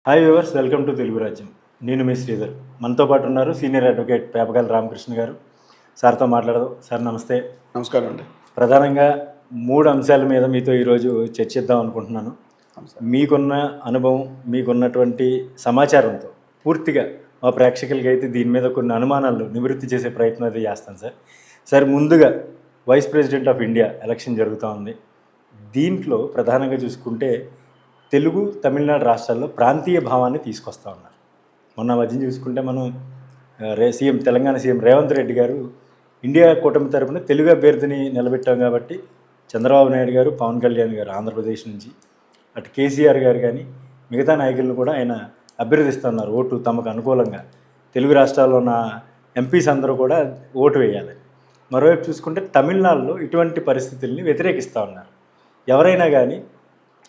Hi viewers, welcome to Telugu రాజ్యం. నేను మీ శ్రీధర్. మనతో పాటు ఉన్నారు సీనియర్ అడ్వకేట్ పేపకాల రామకృష్ణ గారు. సార్తో మాట్లాడదాం. సార్ నమస్తే. నమస్కారం అండి. ప్రధానంగా 3 అంశాల మీద మీతో ఈరోజు చర్చిద్దాం అనుకుంటున్నాను. మీకున్న అనుభవం, మీకున్నటువంటి సమాచారంతో పూర్తిగా మా ప్రేక్షకులకి అయితే దీని మీద కొన్ని అనుమానాలు నివృత్తి చేసే ప్రయత్నం అయితే చేస్తాను సార్. సార్, ముందుగా vice president of India election జరుగుతూ ఉంది. దీంట్లో ప్రధానంగా చూసుకుంటే తెలుగు, తమిళనాడు రాష్ట్రాల్లో ప్రాంతీయ భావాన్ని తీసుకొస్తా ఉన్నారు. మొన్న మధ్య చూసుకుంటే మనం తెలంగాణ సీఎం రేవంత్ రెడ్డి గారు ఇండియా కూటమి తరపున తెలుగు అభ్యర్థిని నిలబెట్టాం కాబట్టి చంద్రబాబు నాయుడు గారు, పవన్ కళ్యాణ్ గారు ఆంధ్రప్రదేశ్ నుంచి, అటు కేసీఆర్ గారు కానీ మిగతా నాయకులను కూడా ఆయన అభ్యర్థిస్తున్నారు ఓటు తమకు అనుకూలంగా. తెలుగు రాష్ట్రాల్లో ఉన్న ఎంపీస్ అందరూ కూడా ఓటు వేయాలి. మరోవైపు చూసుకుంటే తమిళనాడులో ఇటువంటి పరిస్థితుల్ని వ్యతిరేకిస్తూ ఉన్నారు. ఎవరైనా కానీ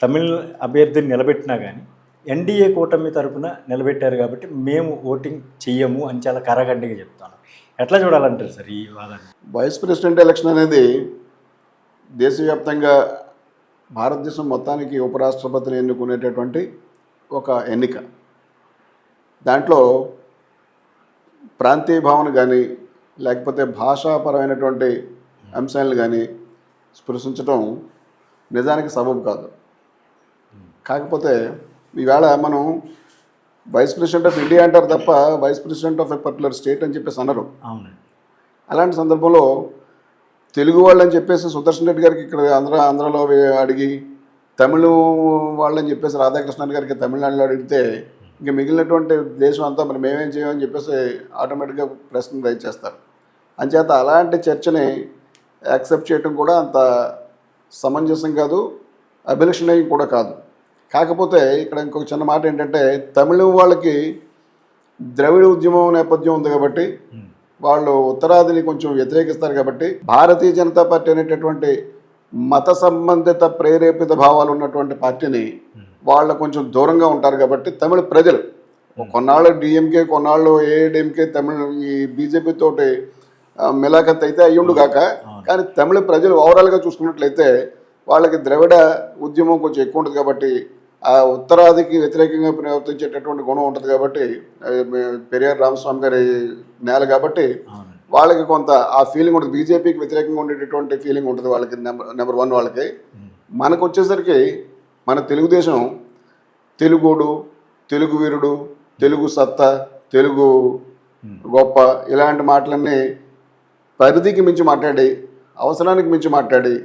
తమిళ అభ్యర్థిని నిలబెట్టినా కానీ ఎన్డీఏ కూటమి తరపున నిలబెట్టారు కాబట్టి మేము ఓటింగ్ చెయ్యము అని చాలా కరాఖండిగా చెప్తాను. ఎట్లా చూడాలంటారు సార్ ఈ వాదాన్ని? వైస్ ప్రెసిడెంట్ ఎలక్షన్ అనేది దేశవ్యాప్తంగా భారతదేశం మొత్తానికి ఉపరాష్ట్రపతిని ఎన్నుకునేటటువంటి ఒక ఎన్నిక. దాంట్లో ప్రాంతీయ భావన కానీ లేకపోతే భాషాపరమైనటువంటి అంశాలను కానీ స్పృశించడం నిజానికి సబబు కాదు. కాకపోతే ఈవేళ మనం వైస్ ప్రెసిడెంట్ ఆఫ్ ఇండియా అంటారు తప్ప vice president of a particular state అని చెప్పేసి అనరు. అవునండి. అలాంటి సందర్భంలో తెలుగు వాళ్ళు అని చెప్పేసి సుదర్శన్ రెడ్డి గారికి ఇక్కడ ఆంధ్రాలో అడిగి, తమిళ వాళ్ళని చెప్పేసి రాధాకృష్ణన్ గారికి తమిళనాడులో అడిగితే ఇంక మిగిలినటువంటి దేశం అంతా మరి మేమేం చేయమని చెప్పేసి ఆటోమేటిక్గా ప్రశ్న రైజ్ చేస్తారు. అంచేత అలాంటి చర్చని యాక్సెప్ట్ చేయడం కూడా అంత సమంజసం కాదు, అభిలషణీయం కూడా కాదు. కాకపోతే ఇక్కడ ఇంకొక చిన్న మాట ఏంటంటే, తమిళం వాళ్ళకి ద్రవిడ ఉద్యమం నేపథ్యం ఉంది కాబట్టి వాళ్ళు ఉత్తరాదిని కొంచెం వ్యతిరేకిస్తారు కాబట్టి భారతీయ జనతా పార్టీ అనేటటువంటి మత సంబంధిత ప్రేరేపిత భావాలు ఉన్నటువంటి పార్టీని వాళ్ళు కొంచెం దూరంగా ఉంటారు కాబట్టి తమిళ ప్రజలు కొన్నాళ్ళు డిఎంకే, కొన్నాళ్ళు ఏఐడిఎంకే, తమిళ ఈ బీజేపీ తోటి మిలాఖత్ అయితే అయ్యుండు కాక, కానీ తమిళ ప్రజలు ఓవరాల్గా చూసుకున్నట్లయితే వాళ్ళకి ద్రవిడ ఉద్యమం కొంచెం ఎక్కువ ఉంటుంది కాబట్టి ఆ ఉత్తరాదికి వ్యతిరేకంగా ప్రవర్తించేటటువంటి గుణం ఉంటుంది కాబట్టి పెరియార్ రామస్వామి గారి నేల కాబట్టి వాళ్ళకి కొంత ఆ ఫీలింగ్ ఉంటుంది. బీజేపీకి వ్యతిరేకంగా ఉండేటటువంటి ఫీలింగ్ ఉంటుంది వాళ్ళకి. నెంబర్ 1 వాళ్ళకి. మనకు వచ్చేసరికి మన తెలుగుదేశం తెలుగోడు, తెలుగు వీరుడు, తెలుగు సత్తా, తెలుగు గొప్ప ఇలాంటి మాటలన్నీ పరిధికి మించి మాట్లాడి, అవసరానికి మించి మాట్లాడి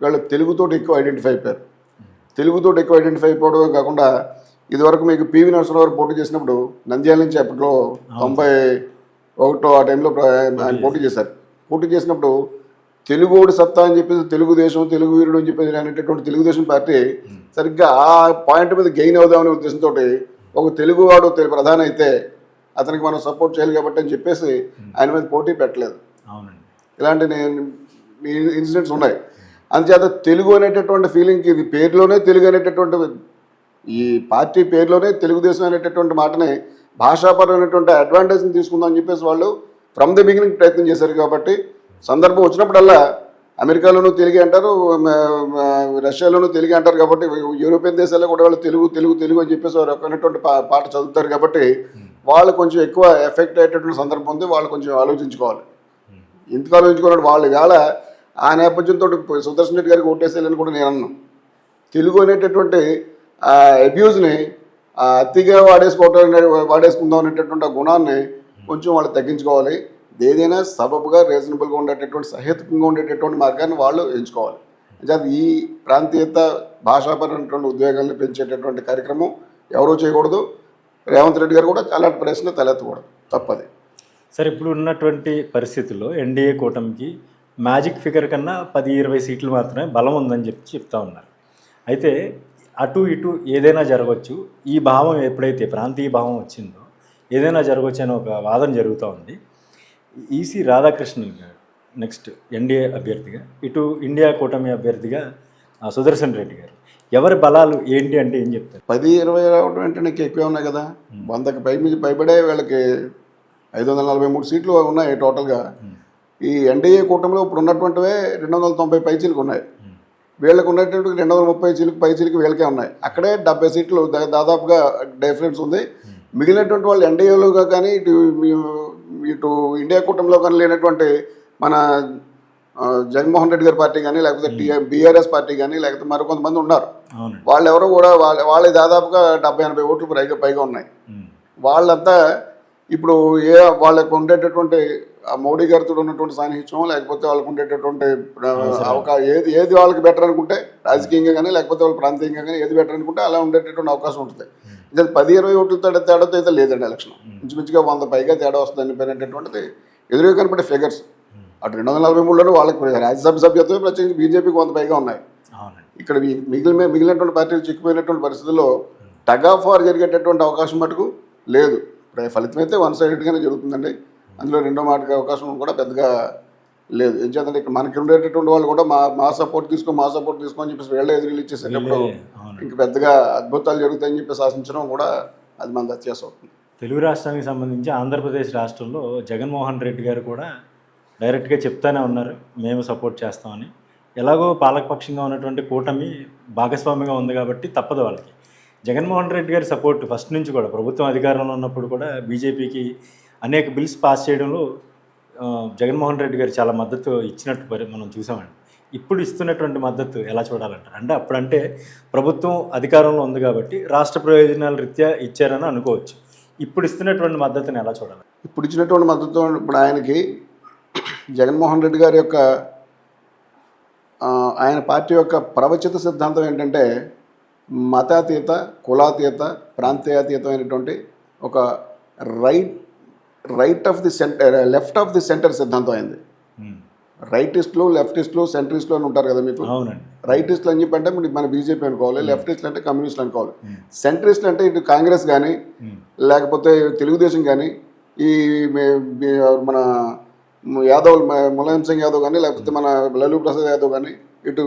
వాళ్ళు తెలుగుతోటి ఎక్కువ ఐడెంటిఫై అయిపోయారు. తెలుగుతోటి ఎక్కువ ఐడెంటిఫై అయిపోవడమే కాకుండా ఇదివరకు మీకు పివి నరసింహారావు గారు పోటీ చేసినప్పుడు నంద్యాల నుంచి అప్పట్లో 91 ఆ టైంలో ఆయన పోటీ చేశారు. పోటీ చేసినప్పుడు తెలుగోడు సత్తా అని చెప్పేసి తెలుగుదేశం, తెలుగు వీరుడు అని చెప్పేసి అనేటటువంటి తెలుగుదేశం పార్టీ సరిగ్గా ఆ పాయింట్ మీద గెయిన్ అవుదామనే ఉద్దేశంతో ఒక తెలుగువాడు ప్రధాని అయితే అతనికి మనం సపోర్ట్ చేయాలి కాబట్టి అని చెప్పేసి ఆయన మీద పోటీ పెట్టలేదు. ఇలాంటి ఇన్సిడెంట్స్ ఉన్నాయి. అందుచేత తెలుగు అనేటటువంటి ఫీలింగ్కి ఇది పేరులోనే తెలుగు అనేటటువంటి ఈ పార్టీ పేరులోనే తెలుగుదేశం అనేటటువంటి మాటని భాషాపరమైనటువంటి అడ్వాంటేజ్ని తీసుకుందామని చెప్పేసి వాళ్ళు ఫ్రమ్ ది బిగినింగ్ ప్రయత్నం చేశారు. కాబట్టి సందర్భం వచ్చినప్పుడల్లా అమెరికాలోనూ తెలుగు అంటారు, రష్యాలోనూ తెలుగు అంటారు కాబట్టి యూరోపియన్ దేశాల్లో కూడా వాళ్ళు తెలుగు తెలుగు తెలుగు అని చెప్పేసి వారు అనేటువంటి పాట చదువుతారు కాబట్టి వాళ్ళు కొంచెం ఎక్కువ ఎఫెక్ట్ అయ్యేటటువంటి సందర్భం ఉంది. వాళ్ళు కొంచెం ఆలోచించుకోవాలి. ఎందుకు ఆలోచించుకోవాలి? వాళ్ళు వేళ ఆ నేపథ్యంతో సుదర్శన్ రెడ్డి గారికి ఓటేసేయాలని కూడా నేను అన్నాను. తెలుగు అనేటటువంటి అబ్యూజ్ని అతిగా వాడేసుకుందాం అనేటటువంటి ఆ గుణాన్ని కొంచెం వాళ్ళు తగ్గించుకోవాలి. ఏదైనా సబబుగా రీజనబుల్గా ఉండేటటువంటి సహేతుకంగా ఉండేటటువంటి మార్గాన్ని వాళ్ళు ఎంచుకోవాలి. అంటే ఈ ప్రాంతీయత భాషాపరమైనటువంటి ఉద్వేగాల్ని పెంచేటటువంటి కార్యక్రమం ఎవరూ చేయకూడదు. రేవంత్ రెడ్డి గారు కూడా అలాంటి ప్రశ్న తలెత్తకూడదు, తప్పది. సార్, ఇప్పుడు ఉన్నటువంటి పరిస్థితుల్లో ఎన్డీఏ కూటమికి మ్యాజిక్ ఫిగర్ కన్నా 10-20 సీట్లు మాత్రమే బలం ఉందని చెప్తా ఉన్నారు. అయితే అటు ఇటు ఏదైనా జరగవచ్చు. ఈ భావం ఎప్పుడైతే ప్రాంతీయ భావం వచ్చిందో ఏదైనా జరగవచ్చు అని ఒక వాదన జరుగుతూ ఉంది. ఈసీ రాధాకృష్ణన్ గారు నెక్స్ట్ ఎన్డీఏ అభ్యర్థిగా, ఇటు ఇండియా కూటమి అభ్యర్థిగా సుదర్శన్ రెడ్డి గారు, ఎవరి బలాలు ఏంటి అంటే ఏం చెప్తారు? 10-20 రావడం అంటే నీకు ఎక్కువే ఉన్నాయి కదా. 100కి పైబడే వీళ్ళకి 543 సీట్లు ఉన్నాయి టోటల్గా. ఈ ఎన్డీఏ కూటమిలో ఇప్పుడు ఉన్నటువంటివే 290 పైచీలకు ఉన్నాయి. వీళ్ళకు ఉన్నటువంటి 230 చిలుకు పై చిలుకు వీళ్ళకే ఉన్నాయి. అక్కడే 70 సీట్లు దాదాపుగా డిఫరెన్స్ ఉంది. మిగిలినటువంటి వాళ్ళు ఎన్డీఏలోగా కానీ ఇటు ఇండియా కూటమిలో కానీ లేనటువంటి మన జగన్మోహన్ రెడ్డి గారి పార్టీ కానీ లేకపోతే బీఆర్ఎస్ పార్టీ కానీ లేకపోతే మరికొంతమంది ఉన్నారు. వాళ్ళు ఎవరో కూడా వాళ్ళ దాదాపుగా 70-80 ఓట్లు పైగా ఉన్నాయి. వాళ్ళంతా ఇప్పుడు వాళ్ళకు ఉండేటటువంటి మోడీ గారితో ఉన్నటువంటి సాన్నిహిత్యం లేకపోతే వాళ్ళకు ఉండేటటువంటి ఏది వాళ్ళకి బెటర్ అనుకుంటే రాజకీయంగా కానీ లేకపోతే వాళ్ళు ప్రాంతీయంగా కానీ ఏది బెటర్ అనుకుంటే అలా ఉండేటటువంటి అవకాశం ఉంటుంది. ఇది 10-20 ఓట్ల తేడాతో అయితే లేదండి ఎలక్షన్. ఇంచుమించుగా 100 పైగా తేడా వస్తుందని అనేటటువంటిది ఎదురుగా కనపడే ఫిగర్స్. అటు 243లోనే వాళ్ళకి రాజ్యసభ సభ్యత్వమే ప్రత్యేకించి బీజేపీకి 100 పైగా ఉన్నాయి. ఇక్కడ మిగిలినటువంటి పార్టీలు చిక్కిపోయినటువంటి పరిస్థితుల్లో టగ్ ఆఫ్ వార్ జరిగేటటువంటి అవకాశం మటుకు లేదు. ఫలితం అయితే వన్ సైడెడ్గానే జరుగుతుందండి. అందులో రెండో మాటకి అవకాశం కూడా పెద్దగా లేదు. ఏం చేద్దంటే ఇక్కడ మనకి ఉండేటటువంటి వాళ్ళు కూడా మా సపోర్ట్ తీసుకో అని చెప్పేసి వీళ్ళే ఎదురు ఇచ్చేసేటప్పుడు ఇంక పెద్దగా అద్భుతాలు జరుగుతాయని చెప్పి ఆశించడం కూడా అది మన వ్యత్యాసం అవుతుంది. తెలుగు రాష్ట్రానికి సంబంధించి ఆంధ్రప్రదేశ్ రాష్ట్రంలో జగన్మోహన్ రెడ్డి గారు కూడా డైరెక్ట్గా చెప్తానే ఉన్నారు, మేము సపోర్ట్ చేస్తామని. ఎలాగో పాలకపక్షంగా ఉన్నటువంటి కూటమి భాగస్వామిగా ఉంది కాబట్టి తప్పదు వాళ్ళకి. జగన్మోహన్ రెడ్డి గారి సపోర్ట్ ఫస్ట్ నుంచి కూడా ప్రభుత్వం అధికారంలో ఉన్నప్పుడు కూడా బీజేపీకి అనేక బిల్స్ పాస్ చేయడంలో జగన్మోహన్ రెడ్డి గారు చాలా మద్దతు ఇచ్చినట్టు మనం చూసామండి. ఇప్పుడు ఇస్తున్నటువంటి మద్దతు ఎలా చూడాలంటారు? అంటే అప్పుడంటే ప్రభుత్వం అధికారంలో ఉంది కాబట్టి రాష్ట్ర ప్రయోజనాల రీత్యా ఇచ్చారని అనుకోవచ్చు. ఇప్పుడు ఇస్తున్నటువంటి మద్దతుని ఎలా చూడాలి? ఇప్పుడు ఇచ్చినటువంటి మద్దతు ఇప్పుడు ఆయనకి జగన్మోహన్ రెడ్డి గారి యొక్క ఆయన పార్టీ యొక్క ప్రవచిత సిద్ధాంతం ఏంటంటే మతాతీత, కులాతీత, ప్రాంతీయాతీతమైనటువంటి ఒక right of the centre, left of the centre సిద్ధాంతం అయింది. రైటిస్టులు, లెఫ్టిస్టులు, సెంట్రిస్టులు అని ఉంటారు కదా మీకు. రైటిస్టులు అని చెప్పి అంటే మన బీజేపీ అనుకోవాలి, లెఫ్టిస్టులు అంటే కమ్యూనిస్టులు అనుకోవాలి, సెంట్రిస్టులు అంటే ఇటు కాంగ్రెస్ కానీ లేకపోతే తెలుగుదేశం కానీ ఈ మన యాదవ్ ములాయం సింగ్ యాదవ్ కానీ లేకపోతే మన లలూ ప్రసాద్ యాదవ్ కానీ ఇటు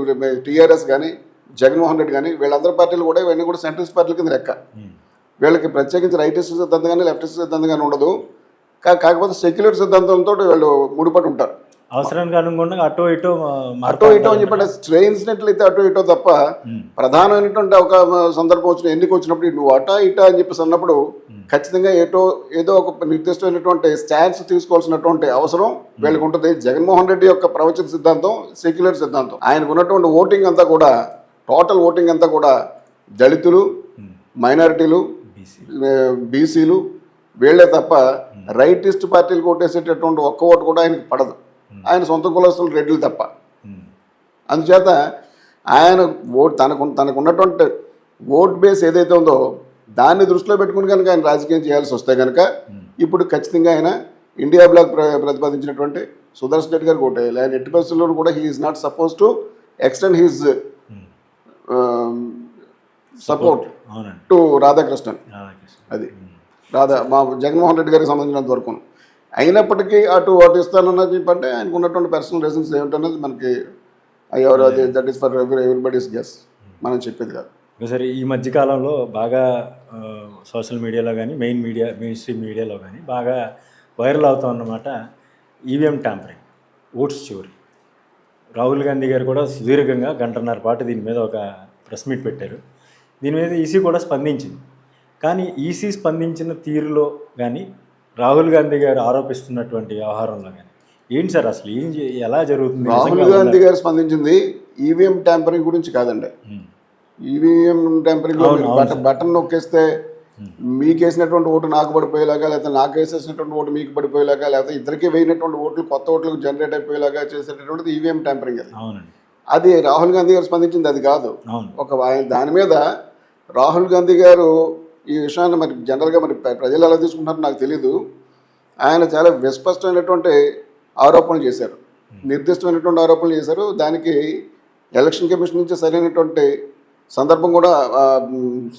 టీఆర్ఎస్ కానీ జగన్మోహన్ రెడ్డి కానీ వీళ్ళందరి పార్టీలు కూడా ఇవన్నీ కూడా సెంట్రిస్ట్ పార్టీల కింద లెక్క. వీళ్ళకి ప్రత్యేకించి రైటిస్ట్ సిద్ధాంతం కానీ లెఫ్టిస్ట్ సిద్ధాంతం కానీ ఉండదు. కాకపోతే సెక్యులర్ సిద్ధాంతంతో వీళ్ళు ముడిపడి ఉంటారు. అవసరానికి అనుగుణంగా అటో ఇటో అని చెప్పండి స్ట్రెయిన్స్నట్లయితే అటో ఇటో తప్ప ప్రధానమైనటువంటి ఒక సందర్భం వచ్చిన ఎన్నిక వచ్చినప్పుడు నువ్వు అటా ఇటా అని చెప్పేసి అన్నప్పుడు ఖచ్చితంగా ఏదో ఒక నిర్దిష్టమైనటువంటి స్టాండ్స్ తీసుకోవాల్సినటువంటి అవసరం వీళ్ళకి ఉంటుంది. జగన్మోహన్ రెడ్డి యొక్క ప్రవచన సిద్ధాంతం సెక్యులర్ సిద్ధాంతం. ఆయనకు ఉన్నటువంటి ఓటింగ్ అంతా కూడా టోటల్ ఓటింగ్ అంతా కూడా దళితులు, మైనారిటీలు, బీసీలు వీళ్లే తప్ప రైటిస్ట్ పార్టీలకు ఓటేసేటటువంటి ఒక్క ఓటు కూడా ఆయనకు పడదు. ఆయన సొంత కులస్తులు రెడ్డిలు తప్ప. అందుచేత ఆయన తనకు ఉన్నటువంటి ఓట్ బేస్ ఏదైతే ఉందో దాన్ని దృష్టిలో పెట్టుకుని కనుక ఆయన రాజకీయం చేయాల్సి వస్తే కనుక ఇప్పుడు ఖచ్చితంగా ఆయన ఇండియా బ్లాక్ ప్రతిపాదించినటువంటి సుదర్శన్ రెడ్డి గారికి ఓటేయాలి. ఆయన ఎట్టి పరిస్థితుల్లో కూడా he is not suppose to extend his support to Radhakrishnan. అది మా జగన్మోహన్ రెడ్డి గారికి సంబంధించినంత వరకు. అయినప్పటికీ అటు ఇస్తానన్నది చెప్పంటే ఆయనకు ఉన్నటువంటి పర్సనల్ రీజన్స్ ఏమిటన్నది మనకి that is for everybody's guess, మనం చెప్పేది కాదు. సరే, ఈ మధ్యకాలంలో బాగా సోషల్ మీడియాలో కానీ మెయిన్ స్ట్రీమ్ మీడియాలో కానీ బాగా వైరల్ అవుతా ఉన్నమాట ఈవీఎం ట్యాంపరింగ్, ఓట్స్ చోరీ. రాహుల్ గాంధీ గారు కూడా సుదీర్ఘంగా 1.5 గంటల పాటు దీని మీద ఒక ప్రెస్ మీట్ పెట్టారు. దీని మీద ఈసీ కూడా స్పందించింది. కానీ ఈసీ స్పందించిన తీరులో కానీ రాహుల్ గాంధీ గారు ఆరోపిస్తున్నటువంటి వ్యవహారంలో కానీ ఏంటి సార్ అసలు ఎలా జరుగుతుంది? రాహుల్ గాంధీ గారు స్పందించింది ఈవీఎం ట్యాంపరింగ్ గురించి కాదండి. ఈవీఎం ట్యాంపరింగ్ బటన్ నొక్కేస్తే మీకు వేసినటువంటి ఓటు నాకు పడిపోయేలాగా, లేకపోతే నాకు వేసేసినటువంటి ఓటు మీకు పడిపోయేలాగా, లేకపోతే ఇద్దరికి వేయినటువంటి ఓట్లు కొత్త ఓట్లకు జనరేట్ అయిపోయేలాగా చేసేటటువంటిది ఈవీఎం ట్యాంపరింగ్. అది రాహుల్ గాంధీ గారు స్పందించింది అది కాదు. దాని మీద రాహుల్ గాంధీ గారు ఈ విషయాన్ని మరి జనరల్గా మరి ప్రజలు ఎలా తీసుకుంటారో నాకు తెలీదు. ఆయన చాలా విస్పష్టమైనటువంటి ఆరోపణలు చేశారు, నిర్దిష్టమైనటువంటి ఆరోపణలు చేశారు. దానికి ఎలక్షన్ కమిషన్ నుంచి సరైనటువంటి సందర్భం కూడా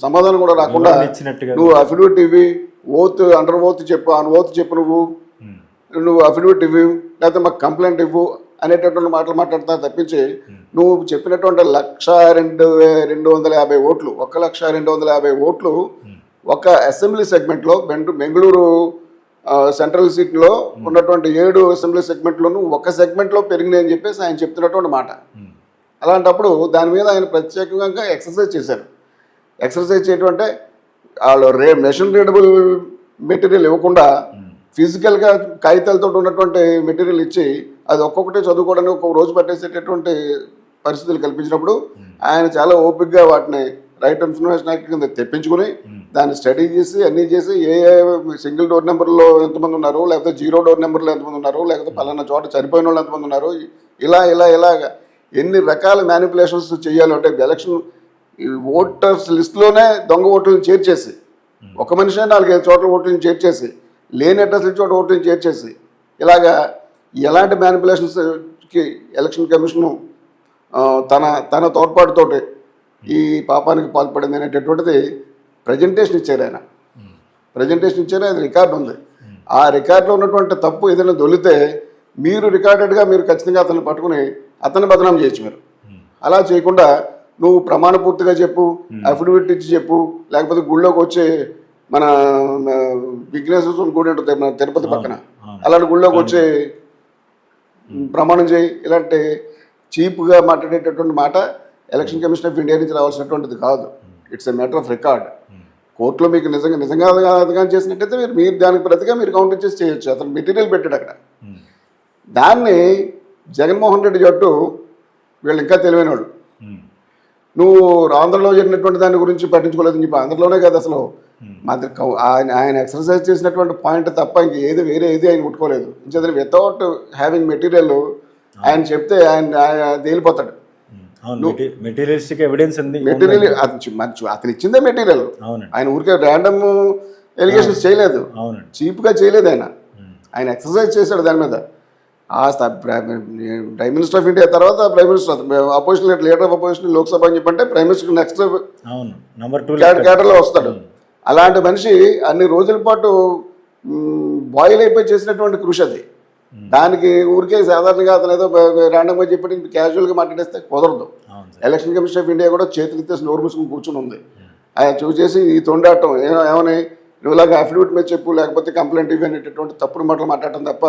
సమాధానం కూడా రాకుండా నువ్వు అఫిడవిట్ ఇవ్వి, అండర్ ఓత్ చెప్పు, ఓత్ చెప్పు, నువ్వు అఫిడవిట్ ఇవ్వు, లేకపోతే మాకు కంప్లైంట్ ఇవ్వు అనేటటువంటి మాటలు మాట్లాడుతా తప్పించి నువ్వు చెప్పినటువంటి 1,02,250 ఓట్లు, 1,02,250 ఓట్లు ఒక అసెంబ్లీ సెగ్మెంట్లో బెంగళూరు సెంట్రల్ సీట్లో ఉన్నటువంటి 7 అసెంబ్లీ సెగ్మెంట్లోనూ ఒక సెగ్మెంట్లో పెరిగినాయి అని చెప్పేసి ఆయన చెప్తున్నటువంటి మాట. అలాంటప్పుడు దాని మీద ఆయన ప్రత్యేకంగా ఎక్సర్సైజ్ చేశారు. ఎక్సర్సైజ్ చేయడం అంటే వాళ్ళు మెషిన్ రీడబుల్ మెటీరియల్ ఇవ్వకుండా ఫిజికల్గా కాగితాలతో ఉన్నటువంటి మెటీరియల్ ఇచ్చి అది ఒక్కొక్కటే చదువుకోవడానికి ఒక్కొక్క రోజు పట్టేసేటటువంటి పరిస్థితులు కల్పించినప్పుడు ఆయన చాలా ఓపికగా వాటిని రైట్ ఇన్ఫర్మేషన్ యాక్ట్ కింద తెప్పించుకుని దాన్ని స్టడీ చేసి అన్నీ చేసి ఏ సింగిల్ డోర్ నెంబర్లో ఎంతమంది ఉన్నారు, లేకపోతే 0 డోర్ నెంబర్లో ఎంతమంది ఉన్నారు, లేకపోతే పలానా చోట చనిపోయిన వాళ్ళు ఎంతమంది ఉన్నారు, ఇలాగ ఎన్ని రకాల మ్యానిపులేషన్స్ చేయాలంటే ఎలక్షన్ ఓటర్స్ లిస్టులోనే దొంగ ఓట్లను చేర్చేసి ఒక మనిషి 4-5 చోట్ల ఓట్లను చేర్చేసి లేని అడ్రస్ల చోట ఓట్లను చేర్చేసి ఇలాగా ఎలాంటి మ్యానిపులేషన్స్కి ఎలక్షన్ కమిషను తన తోడ్పాటుతోటి ఈ పాపానికి పాల్పడింది అనేటటువంటిది ప్రజెంటేషన్ ఇచ్చారు ఆయన. ప్రజెంటేషన్ ఇచ్చారు, అది రికార్డు ఉంది. ఆ రికార్డులో ఉన్నటువంటి తప్పు ఏదైనా దొలితే మీరు రికార్డెడ్గా మీరు ఖచ్చితంగా అతన్ని పట్టుకుని అతన్ని బదనాం చేయొచ్చు. మీరు అలా చేయకుండా నువ్వు ప్రమాణపూర్తిగా చెప్పు, అఫిడవిట్ ఇచ్చి చెప్పు, లేకపోతే గుళ్ళోకి వచ్చి మన విఘ్నేశ్వర స్వామి గుడి ఉంటుంది మన తిరుపతి పక్కన, అలాంటి గుళ్ళోకి వచ్చి ప్రమాణం చేయి. ఇలాంటి చీప్గా మాట్లాడేటటువంటి మాట ఎలక్షన్ కమిషన్ ఆఫ్ ఇండియా నుంచి రావాల్సినటువంటిది కాదు. It's a matter of record. కోర్టులో మీకు నిజంగా అధికారం చేసినట్టయితే మీరు దానికి ప్రతిగా మీరు కౌంటర్ చేసి చేయొచ్చు. అతను మెటీరియల్ పెట్టాడు అక్కడ. దాన్ని జగన్మోహన్ రెడ్డి జట్టు వీళ్ళు ఇంకా తెలివైన వాళ్ళు. నువ్వు ఆంధ్రలో జరిగినటువంటి దాని గురించి పట్టించుకోలేదని చెప్పి ఆంధ్రలోనే కదా అసలు ఆయన ఎక్సర్సైజ్ చేసినటువంటి పాయింట్ తప్ప ఇంక వేరే ఏది ఆయన ముట్టుకోలేదు. ఇంకేదైనా వితౌట్ హ్యావింగ్ మెటీరియల్ ఆయన చెప్తే ఆయన తేలిపోతాడు. మెటీరియల్ అతను ఇచ్చిందే మెటీరియల్. ఆయన ఊరికే ర్యాండమ్ ఎలిగేషన్స్ చేయలేదు, చీప్గా చేయలేదు. ఆయన ఎక్సర్సైజ్ చేశాడు దాని మీద. ప్రైమ్ మినిస్టర్ ఆఫ్ ఇండియా తర్వాత prime minister opposition leader of opposition Lok Sabha అని చెప్పంటే ప్రైమ్ మినిస్టర్ నెక్స్ట్ క్యాడర్లో వస్తాడు. అలాంటి మనిషి అన్ని రోజుల పాటు బాయిల్ అయిపోయి చేసినటువంటి కృషి అది. దానికి ఊరికే సాధారణంగా అతను ఏదో ర్యాండమ్గా చెప్పి క్యాజువల్గా మాట్లాడేస్తే కుదరదు. ఎలక్షన్ కమిషన్ ఆఫ్ ఇండియా కూడా చేతులు ఎత్తేసి నోరు మూసుకుని కూర్చుని ఉంది. ఆయన చూసేసి ఈ తొండాటం ఏమని నువ్వు ఇలాగ అఫిడవిట్ మీద చెప్పు, లేకపోతే కంప్లైంట్ ఇవి అనేటటువంటి తప్పుడు మాటలు మాట్లాడటం తప్ప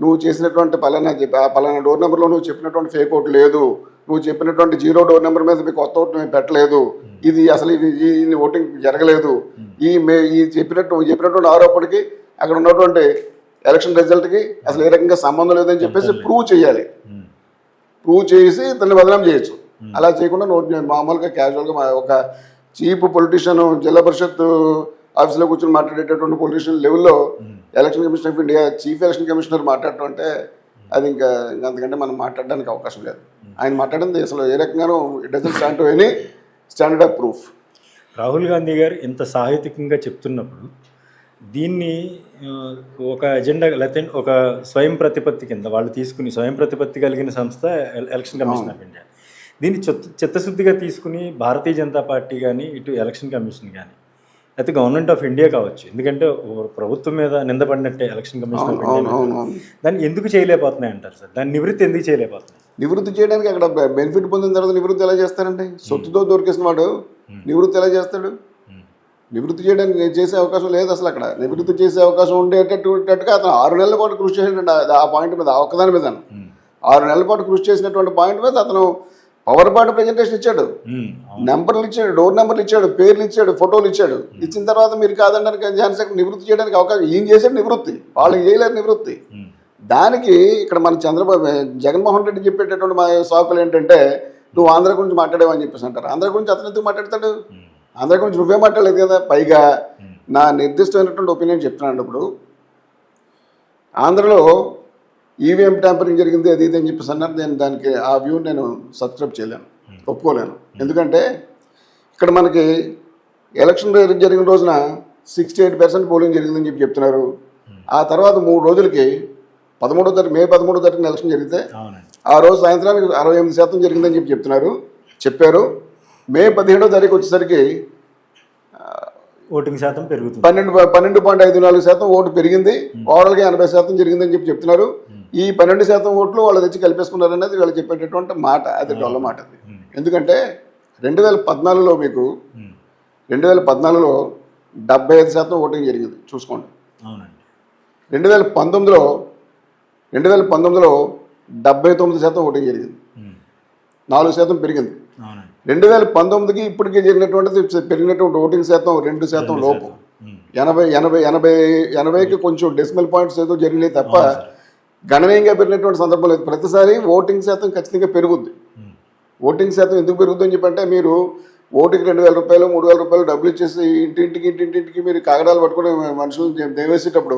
నువ్వు చేసినటువంటి పలానా డోర్ నెంబర్లో నువ్వు చెప్పినటువంటి ఫేక్ ఓటు లేదు, నువ్వు చెప్పినటువంటి 0 డోర్ నెంబర్ మీద మీకు కొత్త ఓటు మేము పెట్టలేదు, ఇది అసలు ఇది ఓటింగ్ జరగలేదు, ఈ చెప్పినటువంటి ఆరోపణకి అక్కడ ఉన్నటువంటి ఎలక్షన్ రిజల్ట్కి అసలు ఏ రకంగా సంబంధం లేదని చెప్పేసి ప్రూవ్ చేయాలి. ప్రూవ్ చేసి దాన్ని బదనాం చేయొచ్చు. అలా చేయకుండా మామూలుగా క్యాజువల్గా ఒక చీప్ పొలిటీషియన్ జిల్లా పరిషత్ ఆఫీస్లో కూర్చొని మాట్లాడేటటువంటి పొలిటీషియన్ లెవెల్లో election commission of India chief election commissioner మాట్లాడటం అంటే అది ఇంకా అంతకంటే మనం మాట్లాడడానికి అవకాశం లేదు. ఆయన మాట్లాడింది అసలు ఏ రకంగానూ it doesn't stand to any standard of proof. Rahul Gandhi గారు ఇంత సాహిత్యకంగా చెప్తున్నప్పుడు దీన్ని ఒక ఎజెండా లేకపోతే ఒక స్వయం ప్రతిపత్తి కింద వాళ్ళు తీసుకుని స్వయం ప్రతిపత్తి కలిగిన సంస్థ ఎలక్షన్ కమిషన్ ఆఫ్ ఇండియా దీన్ని చిత్తశుద్ధిగా తీసుకుని భారతీయ జనతా పార్టీ కానీ ఇటు ఎలక్షన్ కమిషన్ కానీ అయితే గవర్నమెంట్ ఆఫ్ ఇండియా కావచ్చు, ఎందుకంటే ప్రభుత్వం మీద నిందపడినట్టే ఎలక్షన్ కమిషన్ ఆఫ్ ఇండియా దాన్ని ఎందుకు చేయలేకపోతున్నాయి అంటారు సార్? దాన్ని నివృత్తి ఎందుకు చేయలేకపోతున్నాయి? నివృత్తి చేయడానికి అక్కడ బెనిఫిట్ పొందిన తర్వాత నివృత్తి ఎలా చేస్తారండి? సొత్తుతో దొరికేసిన వాడు నివృత్తి ఎలా చేస్తాడు? నివృత్తి చేయడానికి చేసే అవకాశం లేదు అసలు. అక్కడ నివృత్తి చేసే అవకాశం ఉండేటట్టుగా అతను 6 నెలల పాటు కృషి చేసాడండి ఆ పాయింట్ మీద, ఆ ఒక్కదాని మీద 6 నెలల పాటు కృషి చేసినటువంటి పాయింట్ మీద అతను పవర్ పాయింట్ ప్రజెంటేషన్ ఇచ్చాడు, నెంబర్లు ఇచ్చాడు, డోర్ నెంబర్లు ఇచ్చాడు, పేర్లు ఇచ్చాడు, ఫోటోలు ఇచ్చాడు. ఇచ్చిన తర్వాత మీరు కాదనడానికి ఝాన్సీ నివృత్తి చేయడానికి అవకాశం ఏం చేశాడు? నివృత్తి వాళ్ళకి చేయలేరు నివృత్తి. దానికి ఇక్కడ మన జగన్మోహన్ రెడ్డి చెప్పేటటువంటి మా సాకులు ఏంటంటే నువ్వు ఆంధ్ర గురించి మాట్లాడేవని చెప్పేసి అంటారు. ఆంధ్ర గురించి అతను ఎందుకు మాట్లాడతాడు? ఆంధ్ర గురించి నువ్వే మాట్లాడలేదు కదా. పైగా నా నిర్దిష్టమైనటువంటి ఒపీనియన్ చెప్తున్నాను. ఇప్పుడు ఆంధ్రలో ఈవీఎం ట్యాంపరింగ్ జరిగింది అది ఇది అని చెప్పేసి అన్నారు. నేను దానికి ఆ వ్యూ నేను సబ్స్క్రైబ్ చేయలేను, ఒప్పుకోలేను. ఎందుకంటే ఇక్కడ మనకి ఎలక్షన్ జరిగిన రోజున 68% పోలింగ్ జరిగిందని చెప్పి చెప్తున్నారు. ఆ తర్వాత 3 రోజులకి మే 13వ తారీఖున ఎలక్షన్ జరిగితే ఆ రోజు సాయంత్రానికి 68% జరిగిందని చెప్పి చెప్పారు. మే 17వ తారీఖు వచ్చేసరికి ఓటింగ్ శాతం పెరుగుతుంది, 12.54% ఓటు పెరిగింది. ఓవరాల్గా 80% జరిగిందని చెప్పి చెప్తున్నారు. ఈ 12% ఓట్లు వాళ్ళు తెచ్చి కలిపేసుకున్నారు అనేది వాళ్ళు చెప్పేటటువంటి మాట. అది డొల్ల మాట. అది ఎందుకంటే 2014లో మీకు 2014లో 75% ఓటింగ్ జరిగింది చూసుకోండి. 2019లో 79% ఓటింగ్ జరిగింది. 4% పెరిగింది. అవునండి. 2019కి ఇప్పటికే జరిగినటువంటిది పెరిగినటువంటి ఓటింగ్ శాతం 2% లోపు. 80కి కొంచెం డెసిమల్ పాయింట్స్ ఏదో జరిగినాయి తప్ప గణనీయంగా పెరిగినటువంటి సందర్భం లేదు. ప్రతిసారి ఓటింగ్ శాతం ఖచ్చితంగా పెరుగుద్ది. ఓటింగ్ శాతం ఎందుకు పెరుగుద్ది అని చెప్పంటే, మీరు ఓటుకి 2,000 రూపాయలు 3,000 రూపాయలు డబ్బులు ఇచ్చేసి ఇంటింటికి మీరు కాగడాలు పట్టుకుని మనుషులు దేవేసేటప్పుడు,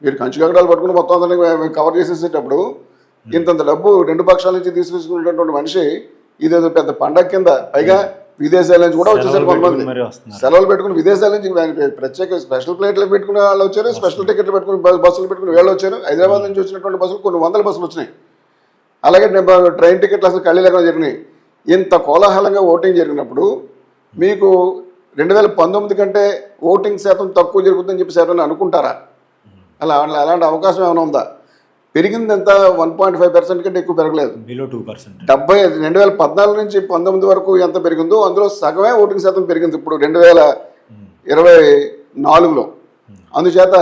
మీరు కంచు కాగడాలు పట్టుకుని మొత్తం అందరినీ కవర్ చేసేసేటప్పుడు ఇంతంత డబ్బు రెండు పక్షాల నుంచి తీసుకునేటటువంటి మనిషి ఇదేదో పెద్ద పండగ కింద, పైగా విదేశాల నుంచి కూడా వచ్చేసారు కొంతమంది. సెలవులు పెట్టుకుని విదేశాల నుంచి ప్రత్యేక స్పెషల్ ఫ్లైట్లు పెట్టుకునే వాళ్ళు వచ్చారు, స్పెషల్ టికెట్లు పెట్టుకుని బస్సులు పెట్టుకుని వీళ్ళు వచ్చారు. హైదరాబాద్ నుంచి వచ్చినటువంటి బస్సులు కొన్ని వందల బస్సులు వచ్చినాయి. అలాగే ట్రైన్ టికెట్లు అసలు ఖాళీ లేకుండా జరిగినాయి. ఇంత కోలాహలంగా ఓటింగ్ జరిగినప్పుడు మీకు 2019 కంటే ఓటింగ్ శాతం తక్కువ జరుగుతుందని చెప్పి ఎవరైనా అనుకుంటారా? అలాంటి అవకాశం ఏమైనా ఉందా? పెరిగింది ఎంత? 1.5% కంటే ఎక్కువ పెరగలేదు. 2014 నుంచి 19 వరకు ఎంత పెరిగిందో అందులో సగమే ఓటింగ్ శాతం పెరిగింది ఇప్పుడు 2024లో. అందుచేత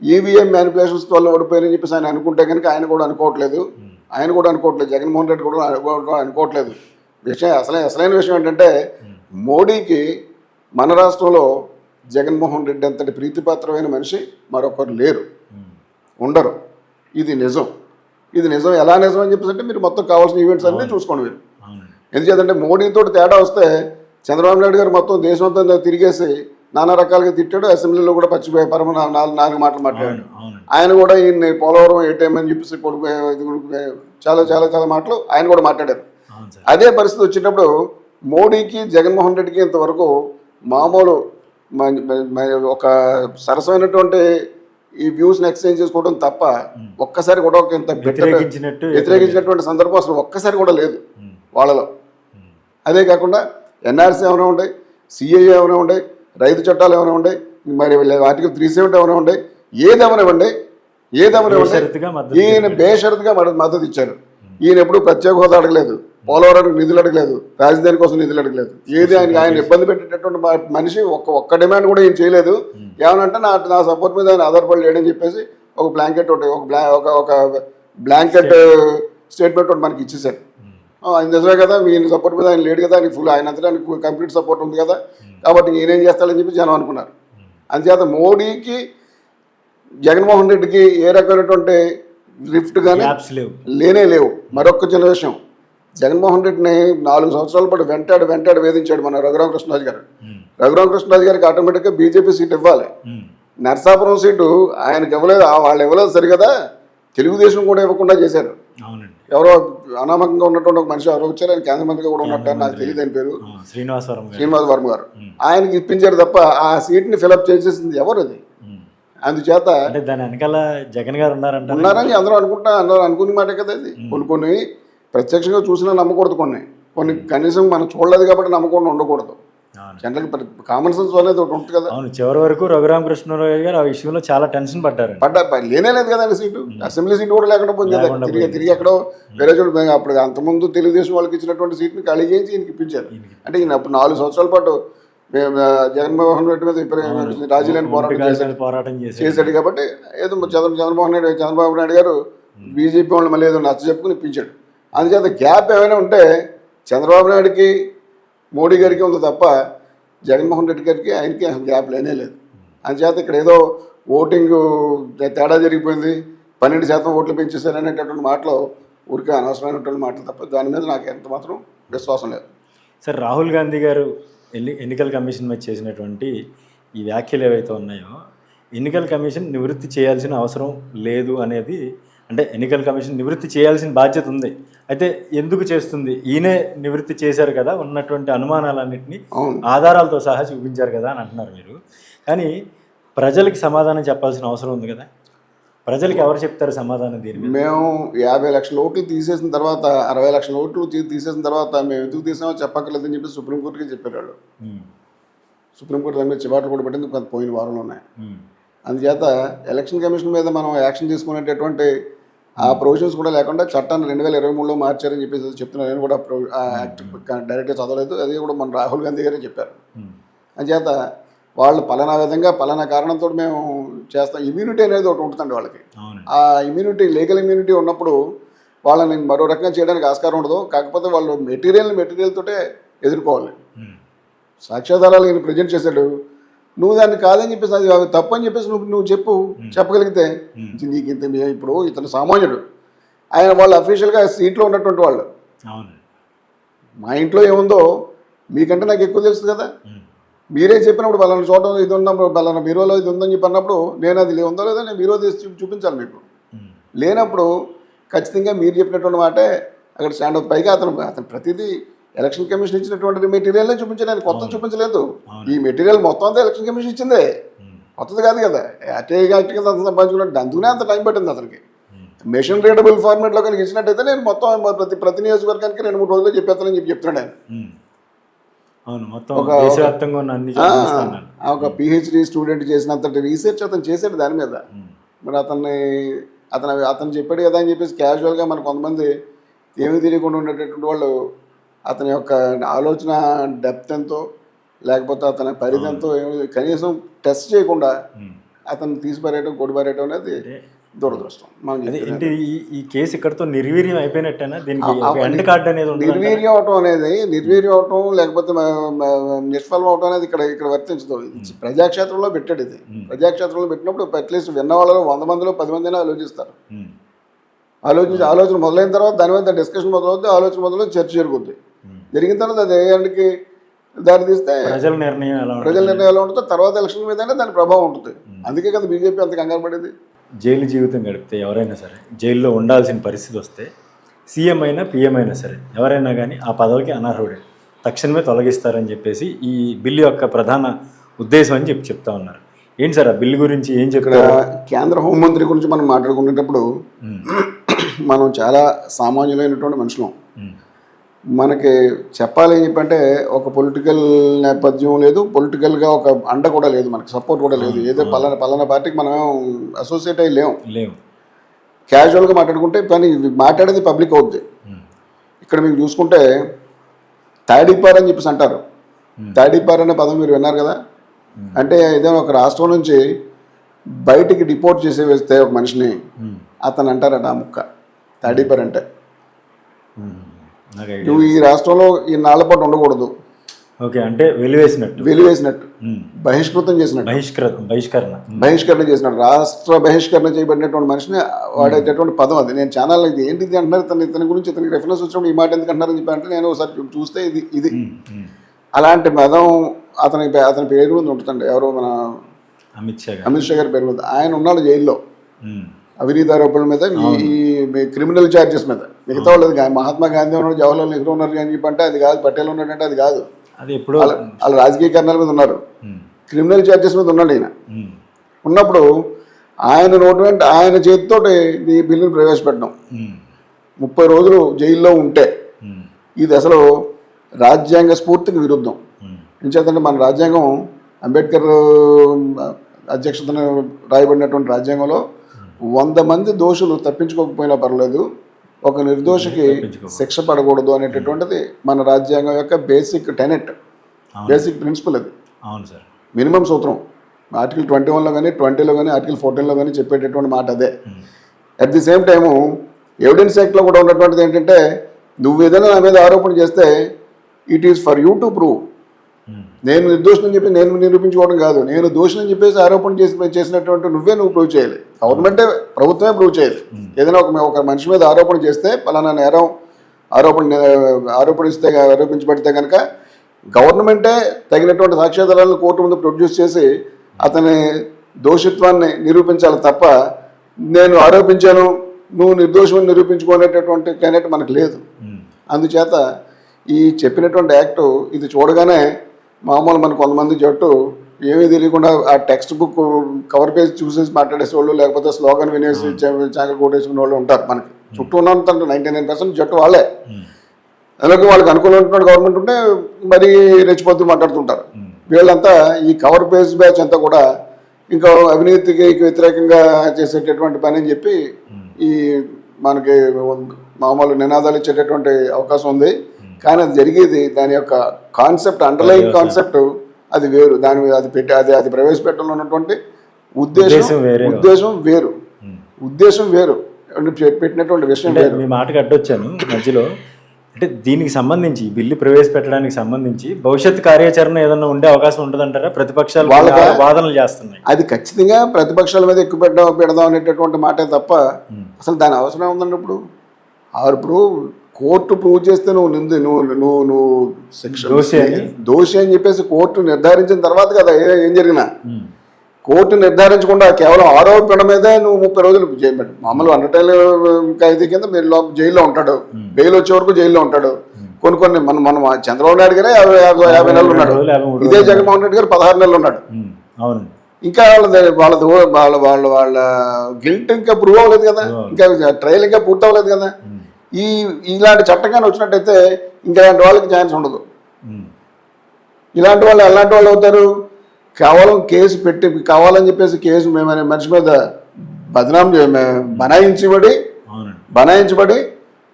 ఈవీఎం మ్యానిపులేషన్స్ వల్ల ఓడిపోయారని చెప్పేసి ఆయన అనుకుంటే కనుక ఆయన కూడా అనుకోవట్లేదు. జగన్మోహన్ రెడ్డి కూడా అనుకోవట్లేదు. అసలైన విషయం ఏంటంటే, మోడీకి మన రాష్ట్రంలో జగన్మోహన్ రెడ్డి అంతటి ప్రీతిపాత్రమైన మనిషి మరొకరు లేరు, ఉండరు. ఇది నిజం. ఎలా నిజం అని చెప్పేసి అంటే, మీరు మొత్తం కావాల్సిన ఈవెంట్స్ అన్నీ చూసుకోండి మీరు. ఎందుచేతంటే మోడీతో తేడా వస్తే చంద్రబాబు నాయుడు గారు మొత్తం దేశమంతా తిరిగేసి నానా రకాలుగా తిట్టాడు. అసెంబ్లీలో కూడా పచ్చిపోయే 4 మాటలు మాట్లాడాడు. ఆయన కూడా ఈయన పోలవరం ఏటీఎం అని చెప్పేసి చాలా మాటలు ఆయన కూడా మాట్లాడారు. అదే పరిస్థితి వచ్చేటప్పుడు మోడీకి జగన్మోహన్ రెడ్డికి ఇంతవరకు మామూలు ఒక సరసమైనటువంటి ఈ వ్యూస్ని ఎక్స్చేంజ్ చేసుకోవడం తప్ప ఒక్కసారి కూడా ఒక ఇంత వ్యతిరేకించినటువంటి సందర్భం అసలు ఒక్కసారి కూడా లేదు వాళ్ళలో. అదే కాకుండా ఎన్ఆర్సీ ఏమైనా ఉంటాయి, సిఏఏ ఏమైనా ఉంటాయి, రైతు చట్టాలు ఏమైనా ఉంటాయి, మరి ఆర్టికల్ 370 ఏమైనా ఉంటాయి, ఏదేమైనా ఇవ్వండి, ఈయన బేషరతుగా మద్దతు ఇచ్చారు. ఈయన ఎప్పుడు ప్రత్యేక హోదా అడగలేదు, పోలవరానికి నిధులు అడగలేదు, రాజధాని కోసం నిధులు అడగలేదు. ఏది ఆయన ఇబ్బంది పెట్టేటటువంటి మనిషి ఒక్క డిమాండ్ కూడా ఏం చేయలేదు. ఏమనంటే నా సపోర్ట్ మీద ఆయన ఆధారపడి లేడని చెప్పేసి ఒక బ్లాంకెట్ ఒక బ్లాంకెట్ స్టేట్మెంట్ ఒకటి మనకి ఇచ్చేసారు. ఆయన నిజమే కదా, ఈయన సపోర్ట్ మీద ఆయన లేడు కదా, ఆయన ఫుల్ ఆయన అంతా కంప్లీట్ సపోర్ట్ ఉంది కదా, కాబట్టి ఈయనేం చేస్తాడని చెప్పి జనం అనుకున్నారు. అందుచేత మోడీకి జగన్మోహన్ రెడ్డికి ఏ రకమైనటువంటి లిఫ్ట్ కానీ లేవు. మరొక చిన్న విషయం, జగన్మోహన్ రెడ్డిని 4 సంవత్సరాల పాటు వెంటాడు వేధించాడు మన రఘురామకృష్ణరాజు గారు. రఘురామకృష్ణరాజు గారికి ఆటోమేటిక్గా బీజేపీ సీట్ ఇవ్వాలి. నర్సాపురం సీటు ఆయనకి ఇవ్వలేదు, వాళ్ళు ఇవ్వలేదు సరిగదా, తెలుగుదేశం కూడా ఇవ్వకుండా చేశారు. ఎవరో అనామకంగా ఉన్నటువంటి ఒక మనిషి ఎవరో వచ్చారు, ఆయన కేంద్ర మంత్రిగా కూడా ఉన్నట్టు, నాకు తెలియదు ఆయన పేరు, శ్రీనివాస్ వర్మ గారు. ఆయనకి ఇప్పించారు తప్ప ఆ సీట్ని ఫిలప్ చేసేసింది ఎవరు? అది అందుచేత దాని వెనకాల జగన్ గారు ఉన్నారని అందరూ అనుకునే మాట కదా. అది కొన్ని ప్రత్యక్షంగా చూసినా నమ్మకూడదు, కొన్ని కనీసం మనం చూడలేదు కాబట్టి నమ్మకుండా ఉండకూడదు. జనరల్ కామన్ సెన్స్ అనేది ఒకటి ఉంటుంది కదా. అవును, చివరి వరకు రఘురామకృష్ణరాజు గారు ఆ విషయంలో చాలా టెన్షన్ పడ్డారు. లేనే లేదు కదా సీటు, అసెంబ్లీ సీటు కూడా లేకుండా పోయింది కదా. తిరిగి ఎక్కడో వేరే చోటు, అప్పుడు అంతకుముందు తెలుగుదేశం వాళ్ళకి ఇచ్చినటువంటి సీట్ని ఖాళీ చేయించి ఈయనకి ఇప్పించారు. అంటే ఈయన అప్పుడు 4 సంవత్సరాల పాటు జగన్మోహన్ రెడ్డి మీద రాజీలేని పోరాటం చేశాడు కాబట్టి ఏదో చంద్రబాబు నాయుడు గారు బీజేపీ వాళ్ళు మళ్ళీ ఏదో నచ్చ చెప్పుకుని ఇప్పించాడు. అందుచేత గ్యాప్ ఏమైనా ఉంటే చంద్రబాబు నాయుడికి మోడీ గారికి ఉంది తప్ప జగన్మోహన్ రెడ్డి గారికి ఆయనకి అసలు గ్యాప్ లేనే లేదు. అందుచేత ఇక్కడ ఏదో ఓటింగ్ తేడా జరిగిపోయింది, 12% ఓట్లు పెంచేశారు అనేటటువంటి మాటలు ఊరికే అనవసరమైనటువంటి మాటలు తప్ప దాని మీద నాకు ఎంత మాత్రం విశ్వాసం లేదు. సార్, రాహుల్ గాంధీ గారు ఎన్నికల కమిషన్ మీద చేసినటువంటి ఈ వ్యాఖ్యలు ఏవైతే ఉన్నాయో, ఎన్నికల కమిషన్ నివృత్తి చేయాల్సిన అవసరం లేదు అనేది, అంటే ఎన్నికల కమిషన్ నివృత్తి చేయాల్సిన బాధ్యత ఉంది, అయితే ఎందుకు చేస్తుంది? ఈయనే నివృత్తి చేశారు కదా, ఉన్నటువంటి అనుమానాలన్నింటినీ ఆధారాలతో సహా చూపించారు కదా అని అంటున్నారు మీరు. కానీ ప్రజలకి సమాధానం చెప్పాల్సిన అవసరం ఉంది కదా. ప్రజలకి ఎవరు చెప్తారు సమాధానం దీని మీద? మేము 50 లక్షల ఓట్లు తీసేసిన తర్వాత, 60 లక్షల ఓట్లు తీసేసిన తర్వాత మేము ఎందుకు తీసామో చెప్పక్కర్లేదని చెప్పి సుప్రీంకోర్టుకి చెప్పారు వాళ్ళు. సుప్రీంకోర్టు దాని మీద చివాట్లు కూడా పెట్టింది పోయిన వారంలో ఉన్నాయి. అందుచేత ఎలక్షన్ కమిషన్ మీద మనం యాక్షన్ తీసుకునేటటువంటి ఆ ప్రొవిజన్స్ కూడా లేకుండా చట్టాన్ని 2023లో మార్చారని చెప్పేసి చెప్తున్నారు. నేను కూడా ఆ యాక్ట్ డైరెక్ట్గా చదవలేదు, అది కూడా మన రాహుల్ గాంధీ గారే చెప్పారు. అందుచేత వాళ్ళు పలానా విధంగా పలానా కారణంతో మేము చేస్తాం, ఇమ్యూనిటీ అనేది ఒకటి ఉంటుందండి వాళ్ళకి. ఆ ఇమ్యూనిటీ, లీగల్ ఇమ్యూనిటీ ఉన్నప్పుడు వాళ్ళని మరో రకంగా చేయడానికి ఆస్కారం ఉండదు. కాకపోతే వాళ్ళు మెటీరియల్ తోటే ఎదుర్కోవాలి. సాక్ష్యాధారాలు ఈయన ప్రజెంట్ చేశాడు, నువ్వు దాన్ని కాదని చెప్పేసి అది తప్పు అని చెప్పేసి నువ్వు చెప్పగలిగితే నీకు ఇంత ఇప్పుడు ఇతను సామాన్యుడు, ఆయన వాళ్ళు అఫీషియల్గా సీట్లో ఉన్నటువంటి వాళ్ళు. మా ఇంట్లో ఏముందో మీకంటే నాకు ఎక్కువ తెలుస్తుంది కదా. మీరే చెప్పినప్పుడు పలానా చోట ఇది ఉన్నప్పుడు పలానా బీరోలో ఇది ఉందని చెప్పి అన్నప్పుడు నేను అది ఉందో లేదో నేను బీరో తీసి చూపించాలి మీకు. లేనప్పుడు ఖచ్చితంగా మీరు చెప్పినటువంటి మాటే అక్కడ స్టాండ్ అవుతుంది. పైగా అతను ప్రతిదీ ఎలక్షన్ కమిషన్ ఇచ్చినటువంటి మెటీరియల్నే చూపించలేదు, కొత్త చూపించలేదు. ఈ మెటీరియల్ మొత్తం అంతా ఎలక్షన్ కమిషన్ ఇచ్చిందే, కొత్తది కాదు కదా. యాక్ట్ కింద అంత సంపాదించుకున్నట్టు అందుకనే అంత టైం పట్టింది అతనికి. మెషిన్ రీడబుల్ ఫార్మేట్లో కనుక ఇచ్చినట్టయితే నేను మొత్తం ప్రతి నియోజకవర్గానికి 2-3 రోజుల్లో చెప్పేస్తానని చెప్పి చెప్తున్నాడు ఆయన. ఒక పిహెచ్డి స్టూడెంట్ చేసినంత రీసెర్చ్ అతను చేశాడు దాని మీద. మరి అతను చెప్పాడు కదా అని చెప్పేసి క్యాజువల్గా మన కొంతమంది ఏమీ తెలియకుండా ఉండేటటువంటి వాళ్ళు అతని యొక్క ఆలోచన డెప్త్ ఎంతో లేకపోతే అతని పరిధి ఎంతో కనీసం టెస్ట్ చేయకుండా అతను తీసిపారేయడం కొడిపారేయడం అనేది దురదృష్టం. ఈ కేసు ఇక్కడతో నిర్వీర్యం అయిపోయినట్టేనా? దీనికి ఎండ్ కార్డ్ అనేది నిర్వీర్యం అవటం లేకపోతే నిష్ఫలం అవటం అనేది ఇక్కడ వర్తించదు. ప్రజాక్షేత్రంలో పెట్టాడు ఇది. ప్రజాక్షేత్రంలో పెట్టినప్పుడు అట్లీస్ట్ విన్న వాళ్ళలో 100 మందిలో 10 మందినే ఆలోచిస్తారు. ఆలోచన మొదలైన తర్వాత దాని మీద డిస్కషన్ మొదలవుతుంది, ఆలోచన మొదలు చర్చ జరుగుద్ది. జరిగిన తర్వాత అది ఏళ్ళకి దారి తీస్తే ప్రజల నిర్ణయం ఎలా ఉంటుందో తర్వాత ఎలక్షన్ మీదనే దాని ప్రభావం ఉంటుంది. అందుకే కదా బీజేపీ అంత కంగారు పడేది. జైలు జీవితం గడిపితే ఎవరైనా సరే జైల్లో ఉండాల్సిన పరిస్థితి వస్తే సీఎం అయినా పిఎం అయినా సరే ఎవరైనా కానీ ఆ పదవికి అనర్హుడే, తక్షణమే తొలగిస్తారని చెప్పేసి ఈ బిల్లు యొక్క ప్రధాన ఉద్దేశం అని చెప్తా ఉన్నారు. ఏంటి సార్ ఆ బిల్లు గురించి ఏం చెప్పారు? కేంద్ర హోంమంత్రి గురించి మనం మాట్లాడుకునేటప్పుడు మనం చాలా సామాన్యులైనటువంటి మనుషులం. మనకి చెప్పాలి అని చెప్పంటే ఒక పొలిటికల్ నేపథ్యం లేదు, పొలిటికల్గా ఒక అండ కూడా లేదు, మనకి సపోర్ట్ కూడా లేదు. ఏదో పలానా పార్టీకి మనం అసోసియేట్ అయ్యి లేవు. క్యాజువల్గా మాట్లాడుకుంటే కానీ మాట్లాడేది పబ్లిక్ అవుద్ది. ఇక్కడ మీకు చూసుకుంటే తాడిపార్ అని చెప్పేసి అంటారు. తాడిపార్ అనే పదం మీరు విన్నారు కదా. అంటే ఏదైనా ఒక రాష్ట్రం నుంచి బయటికి డిపోర్ట్ చేసి వేస్తే ఒక మనిషిని అతను అంటారట ఆ ముక్క తాడిపార్ అంటే. నువ్వు ఈ రాష్ట్రంలో ఈ నాళ్ళపాటు ఉండకూడదు, అంటే వెలివేసినట్టు బహిష్కృతం చేసినట్టు బహిష్కరణ చేసినట్టు రాష్ట్ర బహిష్కరణ చేయబడినటువంటి మనిషిని వాడేటటువంటి పదం అది. నేను ఛానల్ ఇది ఏంటిది అంటున్నారు, ఇతని గురించి ఇతనికి రెఫరెన్స్ వచ్చినప్పుడు ఈ మాట ఎందుకు అంటున్నారని చెప్పి అంటే నేను ఒకసారి చూస్తే ఇది అలాంటి పదం అతని పేరు మీద ఉంటుందండి. ఎవరో మన అమిత్ షా గారి పేరు మీద. ఆయన ఉన్నాడు జైల్లో అవినీతి ఆరోపణల మీద, ఈ క్రిమినల్ ఛార్జెస్ మీద. మిగతా వాళ్ళు మహాత్మా గాంధీ ఉన్నాడు, జవహర్లాల్ నెహ్రూ ఉన్నారు అని చెప్పి అంటే అది కాదు, పటేల్ ఉన్నాడంటే అది కాదు. వాళ్ళు రాజకీయ కారణాల మీద ఉన్నారు, క్రిమినల్ ఛార్జెస్ మీద ఉన్నాడు. ఈయన ఉన్నప్పుడు ఆయన చేతితోటి ఈ బిల్లును ప్రవేశపెట్టడం 30 రోజులు జైల్లో ఉంటే ఇది అసలు రాజ్యాంగ స్ఫూర్తికి విరుద్ధం. ఎంచేతంటే మన రాజ్యాంగం అంబేద్కర్ అధ్యక్షతన రాయబడినటువంటి రాజ్యాంగంలో 100 మంది దోషులు తప్పించుకోకపోయినా పర్లేదు, ఒక నిర్దోషికి శిక్ష పడకూడదు అనేటటువంటిది మన రాజ్యాంగం యొక్క బేసిక్ టెనెట్, బేసిక్ ప్రిన్సిపల్. అది మినిమం సూత్రం. ఆర్టికల్ 21లో కానీ 20లో కానీ ఆర్టికల్ 14లో కానీ చెప్పేటటువంటి మాట అదే. At the same time evidence యాక్ట్లో కూడా ఉన్నటువంటిది ఏంటంటే నువ్వు ఏదైనా నా మీద ఆరోపణ చేస్తే it is for you to prove. నేను నిర్దోషిని చెప్పి నేను నిరూపించుకోవడం కాదు, నేను దోషిని చెప్పేసి ఆరోపణ చేసినటువంటి నువ్వు ప్రూవ్ చేయాలి. గవర్నమెంటే, ప్రభుత్వమే ప్రూవ్ చేయాలి. ఏదైనా ఒక మనిషి మీద ఆరోపణ చేస్తే పలానా నేరం ఆరోపించబడితే కనుక గవర్నమెంటే తగినటువంటి సాక్ష్యాధారాలను కోర్టు ముందు ప్రొడ్యూస్ చేసి అతని దోషిత్వాన్ని నిరూపించాలి తప్ప నేను ఆరోపించాను నువ్వు నిర్దోషమని నిరూపించుకునేటటువంటి టెనెట్ మనకు లేదు. అందుచేత ఈ చెప్పినటువంటి యాక్టు ఇది చూడగానే మామూలు మన కొంతమంది జట్టు ఏమీ తెలియకుండా ఆ టెక్స్ట్ బుక్ కవర్ పేజ్ చూసేసి మాట్లాడేసే వాళ్ళు, లేకపోతే స్లోగన్ వినేసి చాకలు కొట్టేసుకునే వాళ్ళు ఉంటారు. మనకి చుట్టూ ఉన్నంత 99% జట్టు వాళ్ళే. అందుకే వాళ్ళకి అనుకూలమైన గవర్నమెంట్ ఉంటే మరీ రెచ్చిపోతూ మాట్లాడుతుంటారు. వీళ్ళంతా ఈ కవర్ పేజ్ బ్యాచ్ అంతా కూడా ఇంకా అవినీతికి వ్యతిరేకంగా చేసేటటువంటి పని అని చెప్పి ఈ మనకి మామూలు నినాదాలు ఇచ్చేటటువంటి అవకాశం ఉంది. కానీ అది జరిగేది దాని యొక్క కాన్సెప్ట్, అండర్లైన్ కాన్సెప్ట్ అది వేరు. దాని మీద అది ప్రవేశపెట్టడంలో ఉన్నటువంటి ఉద్దేశం వేరు. పెట్టినటువంటి విషయం అంటే వేరు. మీ మాటకి అడ్డొచ్చాను మధ్యలో. అంటే దీనికి సంబంధించి బిల్లు ప్రవేశపెట్టడానికి సంబంధించి భవిష్యత్ కార్యాచరణ ఏదైనా ఉండే అవకాశం ఉంటుందంటారా? ప్రతిపక్షాలు వాదనలు చేస్తున్నాయి. అది ఖచ్చితంగా ప్రతిపక్షాల మీద ఎక్కువ పెడదాం అనేటటువంటి మాటే తప్ప అసలు దాని అవసరం ఉందండి. ఇప్పుడు కోర్టు ప్రూవ్ చేస్తే నువ్వు దోషి అని చెప్పేసి కోర్టు నిర్ధారించిన తర్వాత కదా ఏం జరిగినా. కోర్టు నిర్ధారించకుండా కేవలం ఆరోపణ మీదే నువ్వు 30 రోజులు చేయబడి మామూలు 100 ఖైదీ కింద మీరు జైల్లో ఉంటాడు, బెయిల్ వచ్చే వరకు జైల్లో ఉంటాడు. కొన్ని మనం చంద్రబాబు నాయుడు గారే 50 నెలలు ఉన్నాడు, ఇదే జగన్మోహన్ రెడ్డి గారు 16 నెలలు ఉన్నాడు. ఇంకా వాళ్ళ గిల్ట్ ఇంకా ప్రూవ్ అవ్వలేదు కదా, ఇంకా ట్రయల్ ఇంకా పూర్తి అవ్వలేదు కదా. ఇలాంటి చట్టంగానే వచ్చినట్టయితే ఇంకా ఇలాంటి వాళ్ళకి ఛాన్స్ ఉండదు. ఇలాంటి వాళ్ళు ఎలాంటి వాళ్ళు అవుతారు? కేవలం కేసు పెట్టి కావాలని చెప్పేసి కేసు మేమనే మనిషి మీద బనాయించబడి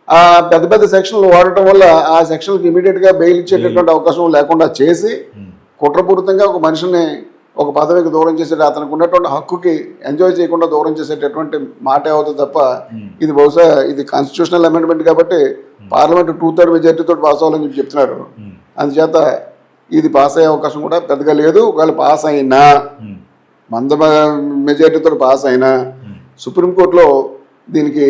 ఆ పెద్ద పెద్ద సెక్షన్లు వాడటం వల్ల ఆ సెక్షన్లకు ఇమీడియట్గా బెయిల్ ఇచ్చేటటువంటి అవకాశం లేకుండా చేసి కుట్రపూరితంగా ఒక మనిషిని ఒక పదవికి దూరం చేసే, అతనికి ఉన్నటువంటి హక్కుకి ఎంజాయ్ చేయకుండా దూరం చేసేటటువంటి మాట అవుతుంది తప్ప ఇది బహుశా ఇది కాన్స్టిట్యూషనల్ అమెండ్మెంట్ కాబట్టి పార్లమెంట్ 2/3 మెజార్టీతో పాస్ అవ్వాలని చెప్పి చెప్తున్నారు. అందుచేత ఇది పాస్ అయ్యే అవకాశం కూడా పెద్దగా లేదు. ఒకవేళ పాస్ అయినా మెజార్టీతో పాస్ అయినా సుప్రీంకోర్టులో దీనికి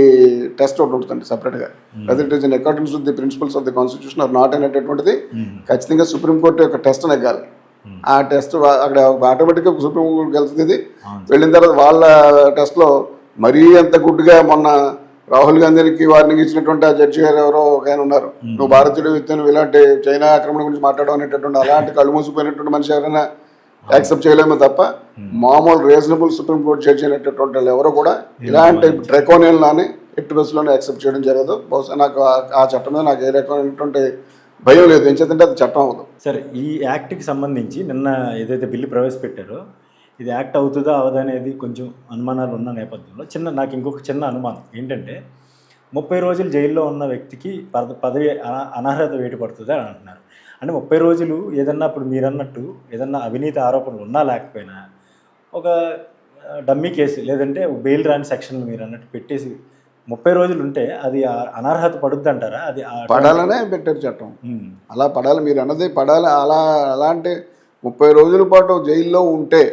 టెస్ట్ ఒకటి ఉంటుందండి సపరేట్గా. Whether it is in accordings with the principles of the constitution or not అనేటటువంటిది ఖచ్చితంగా సుప్రీంకోర్టు యొక్క టెస్ట్ నెగ్గాలి. ఆ టెస్ట్ అక్కడ ఆటోమేటిక్గా సుప్రీంకోర్టుకి వెళ్తుంది. వెళ్ళిన తర్వాత వాళ్ళ టెస్ట్లో మరీ అంత గుడ్గా మొన్న రాహుల్ గాంధీకి వార్నింగ్ ఇచ్చినటువంటి ఆ జడ్జి గారు ఎవరో ఒక ఆయన ఉన్నారు, నువ్వు భారతీయుడు వ్యక్తిని ఇలాంటి చైనా ఆక్రమణ గురించి మాట్లాడడం అనేటటువంటి అలాంటి కళ్ళు మూసిపోయినటువంటి మనిషి ఎవరైనా యాక్సెప్ట్ చేయలేమో తప్ప మామూలు రీజనబుల్ సుప్రీంకోర్టు జడ్జి అనేటటువంటి వాళ్ళు ఎవరో కూడా ఇలాంటి డ్రెకోనియన్లానే ఎట్టి బస్సులోనే యాక్సెప్ట్ చేయడం జరగదు. బహుశా నాకు ఆ చట్టం మీద నాకు ఏ రకమైనటువంటి భయం లేదు, ఏం చేద్దంటే అది చట్టం అవ్వదు. సరే, ఈ యాక్ట్కి సంబంధించి నిన్న ఏదైతే బిల్లు ప్రవేశపెట్టారో ఇది యాక్ట్ అవుతుందా అవదా అనేది కొంచెం అనుమానాలు ఉన్న నేపథ్యంలో నాకు ఇంకొక చిన్న అనుమానం ఏంటంటే 30 రోజులు జైల్లో ఉన్న వ్యక్తికి పదవి అనర్హత వేటు పడుతుంది అని అంటున్నారు. అంటే 30 రోజులు ఏదన్నా ఇప్పుడు మీరు అన్నట్టు ఏదన్నా అవినీతి ఆరోపణలు ఉన్నా లేకపోయినా ఒక డమ్మీ కేసు లేదంటే బెయిల్ రాని సెక్షన్ మీరు అన్నట్టు పెట్టేసి 30 రోజులు ఉంటే అది అనర్హత పడుద్ది అంటారా? అది పడాలనే పెట్టారు చట్టం, అలా పడాలి. మీరు అన్నది పడాలి. అలాంటి 30 రోజుల పాటు జైల్లో ఉంటే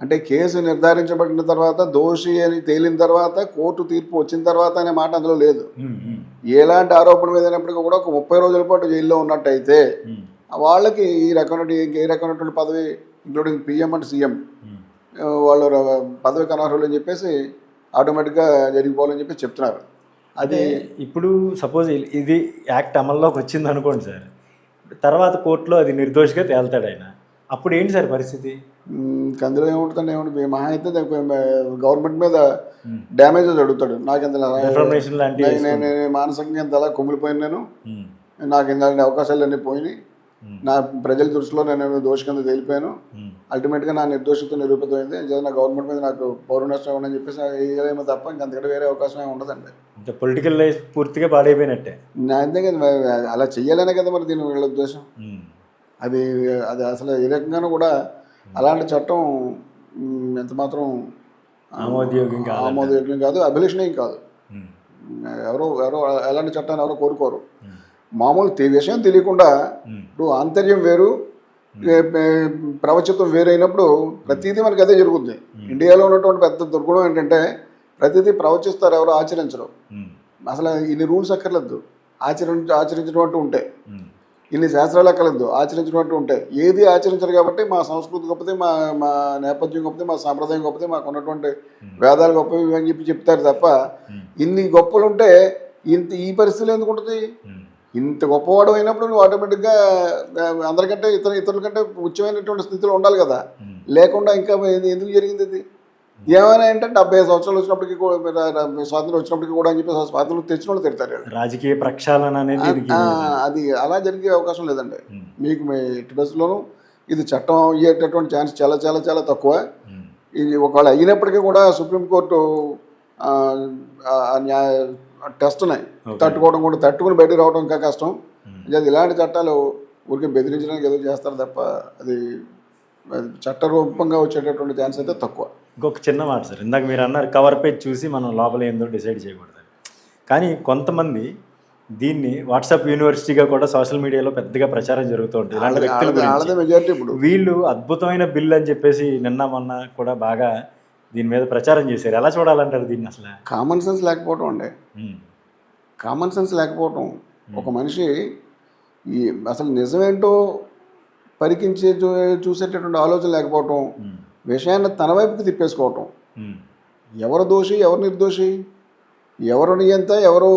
అంటే కేసు నిర్ధారించబడిన తర్వాత దోషి అని తేలిన తర్వాత కోర్టు తీర్పు వచ్చిన తర్వాత అనే మాట అందులో లేదు. ఎలాంటి ఆరోపణ మీద అయినప్పటికీ కూడా ఒక 30 రోజుల పాటు జైల్లో ఉన్నట్టయితే వాళ్ళకి ఈ రకమైనటువంటి పదవి ఇంక్లూడింగ్ పిఎం అండ్ సీఎం వాళ్ళు పదవికి అనర్హులు అని చెప్పేసి ఆటోమేటిక్గా జరిగిపోవాలని చెప్పి చెప్తున్నారు. అది ఇప్పుడు సపోజ్ ఇది యాక్ట్ అమల్లోకి వచ్చింది అనుకోండి సార్, తర్వాత కోర్టులో అది నిర్దోషిగా తేల్తాడు ఆయన, అప్పుడు ఏంటి సార్ పరిస్థితి? అందులో ఏముంటుందండి, ఏముంటుంది మహా అయితే గవర్నమెంట్ మీద డ్యామేజెస్ అడుగుతాడు. నాకు ఎంత నేను మానసికంగా ఎంత అలా కుమిలిపోయినాను, నాకు ఎంత అవకాశాలన్నీ పోయినాయి, నా ప్రజల దృష్టిలో నేను దోషి కింద తేలిపోయాను, అల్టిమేట్గా నా నిర్దోషిత నిరూపితమైంది, నా గవర్నమెంట్ మీద నాకు పౌర నష్టం ఉండని చెప్పేసి ఏమో తప్ప ఇంకంతకంటే వేరే అవకాశం ఏమి ఉండదండి. పొలిటికల్ లైఫ్ పూర్తిగా పాడైపోయినట్టే. అంతే కదా, అలా చెయ్యాలనే కదా మరి దీని వీళ్ళ ఉద్దేశం. అది అసలు ఏ రకంగానూ కూడా అలాంటి చట్టం ఎంత మాత్రం ఆమోదయోగ్యం కాదు, అభిలషణీయం కాదు. ఎవరో ఎలాంటి చట్టాన్ని ఎవరో కోరుకోరు. మామూలు విషయం తెలియకుండా ఇప్పుడు ఆంతర్యం వేరు ప్రవచితం వేరైనప్పుడు ప్రతిదీ మనకి అదే జరుగుతుంది. ఇండియాలో ఉన్నటువంటి పెద్ద దుర్గుణం ఏంటంటే ప్రతిదీ ప్రవచిస్తారు, ఎవరు ఆచరించరు. అసలు ఇన్ని రూల్స్ అక్కర్లేదు, ఆచరించినట్టు ఉంటాయి. ఇన్ని శాస్త్రాలు అక్కర్లేదు, ఆచరించినట్టు ఉంటాయి. ఏది ఆచరించరు కాబట్టి మా సంస్కృతి గొప్పది, మా నేపథ్యం గొప్పది, మా సాంప్రదాయం గొప్పది, మాకు ఉన్నటువంటి వేదాలు గొప్పవి అని చెప్పి చెప్తారు తప్ప ఇన్ని గొప్పలు ఉంటే ఈ పరిస్థితులు ఎందుకు ఉంటుంది? ఇంత గొప్పవాడు అయినప్పుడు నువ్వు ఆటోమేటిక్గా అందరికంటే ఇతరుల కంటే ఉచ్చమైనటువంటి స్థితిలో ఉండాలి కదా. లేకుండా ఇంకా ఎందుకు జరిగింది ఇది? ఏమైనా ఏంటంటే 70 సంవత్సరాలు వచ్చినప్పటికీ కూడా స్వాతంత్రం వచ్చినప్పటికీ కూడా అని చెప్పి స్వాతంత్రం తెచ్చిన వాళ్ళు తిడతారు. రాజకీయ ప్రక్షాళన అనేది అది అలా జరిగే అవకాశం లేదండి. మీకు ఎట్టి బస్సులోనూ ఇది చట్టం అయ్యేటటువంటి ఛాన్స్ చాలా చాలా చాలా తక్కువ. ఇది ఒకవేళ అయినప్పటికీ కూడా సుప్రీంకోర్టు టెస్ట్ ఉన్నాయి, తట్టుకుని బయటకు రావడం ఇంకా కష్టం. ఇలాంటి చట్టాలు ఊరికే బెదిరించడానికి ఏదో చేస్తారు తప్ప అది చట్టరూపంగా వచ్చేటటువంటి ఛాన్స్ అయితే తక్కువ. ఇంకొక చిన్న మాట సార్, ఇందాక మీరు అన్నారు కవర్ పేజ్ చూసి మనం లోపల ఏందో డిసైడ్ చేయకూడదు. కానీ కొంతమంది దీన్ని వాట్సాప్ యూనివర్సిటీగా కూడా సోషల్ మీడియాలో పెద్దగా ప్రచారం జరుగుతూ ఉంటుంది ఇలాంటి వ్యక్తుల గురించి. మెజారిటీ ఇప్పుడు వీళ్ళు అద్భుతమైన బిల్ అని చెప్పేసి నిన్న మొన్న కూడా బాగా దీని మీద ప్రచారం చేశారు. ఎలా చూడాలంటారు దీన్ని అసలు? కామన్ సెన్స్ లేకపోవటం అండి. ఉమ్, కామన్ సెన్స్ లేకపోవటం. ఒక మనిషి ఈ అసలు నిజమేంటో పరికించే చూసేటటువంటి ఆలోచన లేకపోవటం, ఉమ్, విషయాన్ని తన వైపుకి తిప్పేసుకోవటం. ఉమ్, ఎవరు దోషి, ఎవరు నిర్దోషి, ఎవరు నియంత, ఎవరు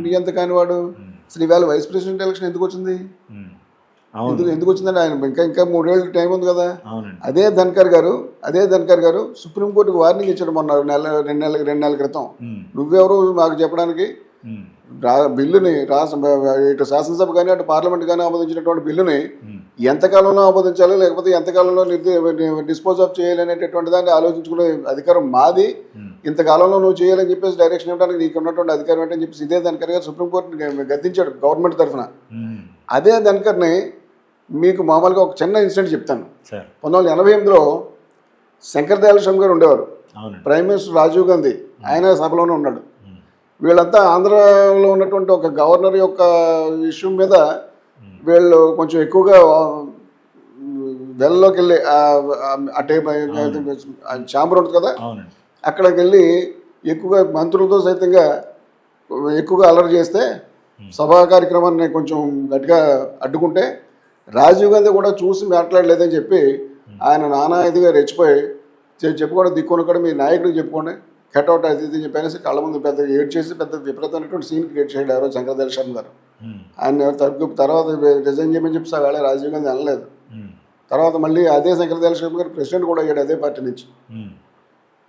నియంత కానివాడు. అసలు ఈవేళ వైస్ ప్రెసిడెంట్ ఎలక్షన్ ఎందుకు వచ్చింది? ఉమ్, అవును, ఎందుకు వచ్చిందండి? ఆయన ఇంకా 3 ఏళ్ళు టైం ఉంది కదా. అవునండి. అదే ధన్కర్ గారు సుప్రీంకోర్టుకు వార్నింగ్ ఇచ్చాడు మొన్న 2 నెలల క్రితం. ఉమ్, నువ్వెవరు మాకు చెప్పడానికి? ఉమ్, బిల్లుని ఇటు శాసనసభ కానీ అటు పార్లమెంట్ కానీ ఆమోదించినటువంటి బిల్లుని ఉమ్, ఎంతకాలంలో ఆమోదించాలి, లేకపోతే ఎంతకాలంలో డిస్పోజ్ ఆఫ్ చేయాలి అనేటటువంటి దాన్ని ఆలోచించుకునే అధికారం మాది. ఉమ్, ఇంతకాలంలో నువ్వు చేయాలని చెప్పేసి డైరెక్షన్ ఇవ్వడానికి నీకు ఉన్నటువంటి అధికారం ఏంటని చెప్పేసి ఇదే ధన్కర్ గారు సుప్రీంకోర్టుని గద్దించాడు గవర్నమెంట్ తరఫున. ఉమ్, అదే ధన్కర్ని మీకు మామూలుగా ఒక చిన్న ఇన్సిడెంట్ చెప్తాను. సార్ 1988లో శంకర్ దయాళ్ శర్మ గారు ఉండేవారు. అవునండి. ప్రైమ్ మినిస్టర్ రాజీవ్ గాంధీ ఆయన సభలోనే ఉన్నాడు. ఉమ్, వీళ్ళంతా ఆంధ్రాలో ఉన్నటువంటి ఒక గవర్నర్ యొక్క ఇష్యూ మీద వీళ్ళు కొంచెం ఎక్కువగా వెల్లోకి వెళ్ళి అటే ఛాంబర్ ఉంటుంది కదా, అవునండి. అక్కడికి వెళ్ళి ఎక్కువగా మంత్రులతో సైతంగా ఎక్కువగా అలర్ట్ చేస్తే సభా కార్యక్రమాన్ని కొంచెం గట్టిగా అడ్డుకుంటే రాజీవ్ గాంధీ కూడా చూసి మాట్లాడలేదని చెప్పి ఆయన నానా ఇదిగా రెచ్చిపోయి చెప్పుకోండి, దిక్కున కూడా మీ నాయకుడికి చెప్పుకోండి, కట్అవుట్ అది ఇది చెప్పేసి కళ్ళ ముందు పెద్ద ఏడ్ చేసి పెద్ద విపరీతమైనటువంటి సీన్ క్రియేట్ చేయడు ఎవరో శంకర్ దయాళ్ శర్మ గారు. ఉమ్, ఆయన తర్వాత రిజైన్ చేయమని చెప్పి వేళ రాజీవ్ గాంధీ అనలేదు. ఉమ్, తర్వాత మళ్ళీ అదే శంకర్ దయాళ్ శర్మ గారు ప్రెసిడెంట్ కూడా అయ్యాడు అదే పార్టీ నుంచి. ఉమ్,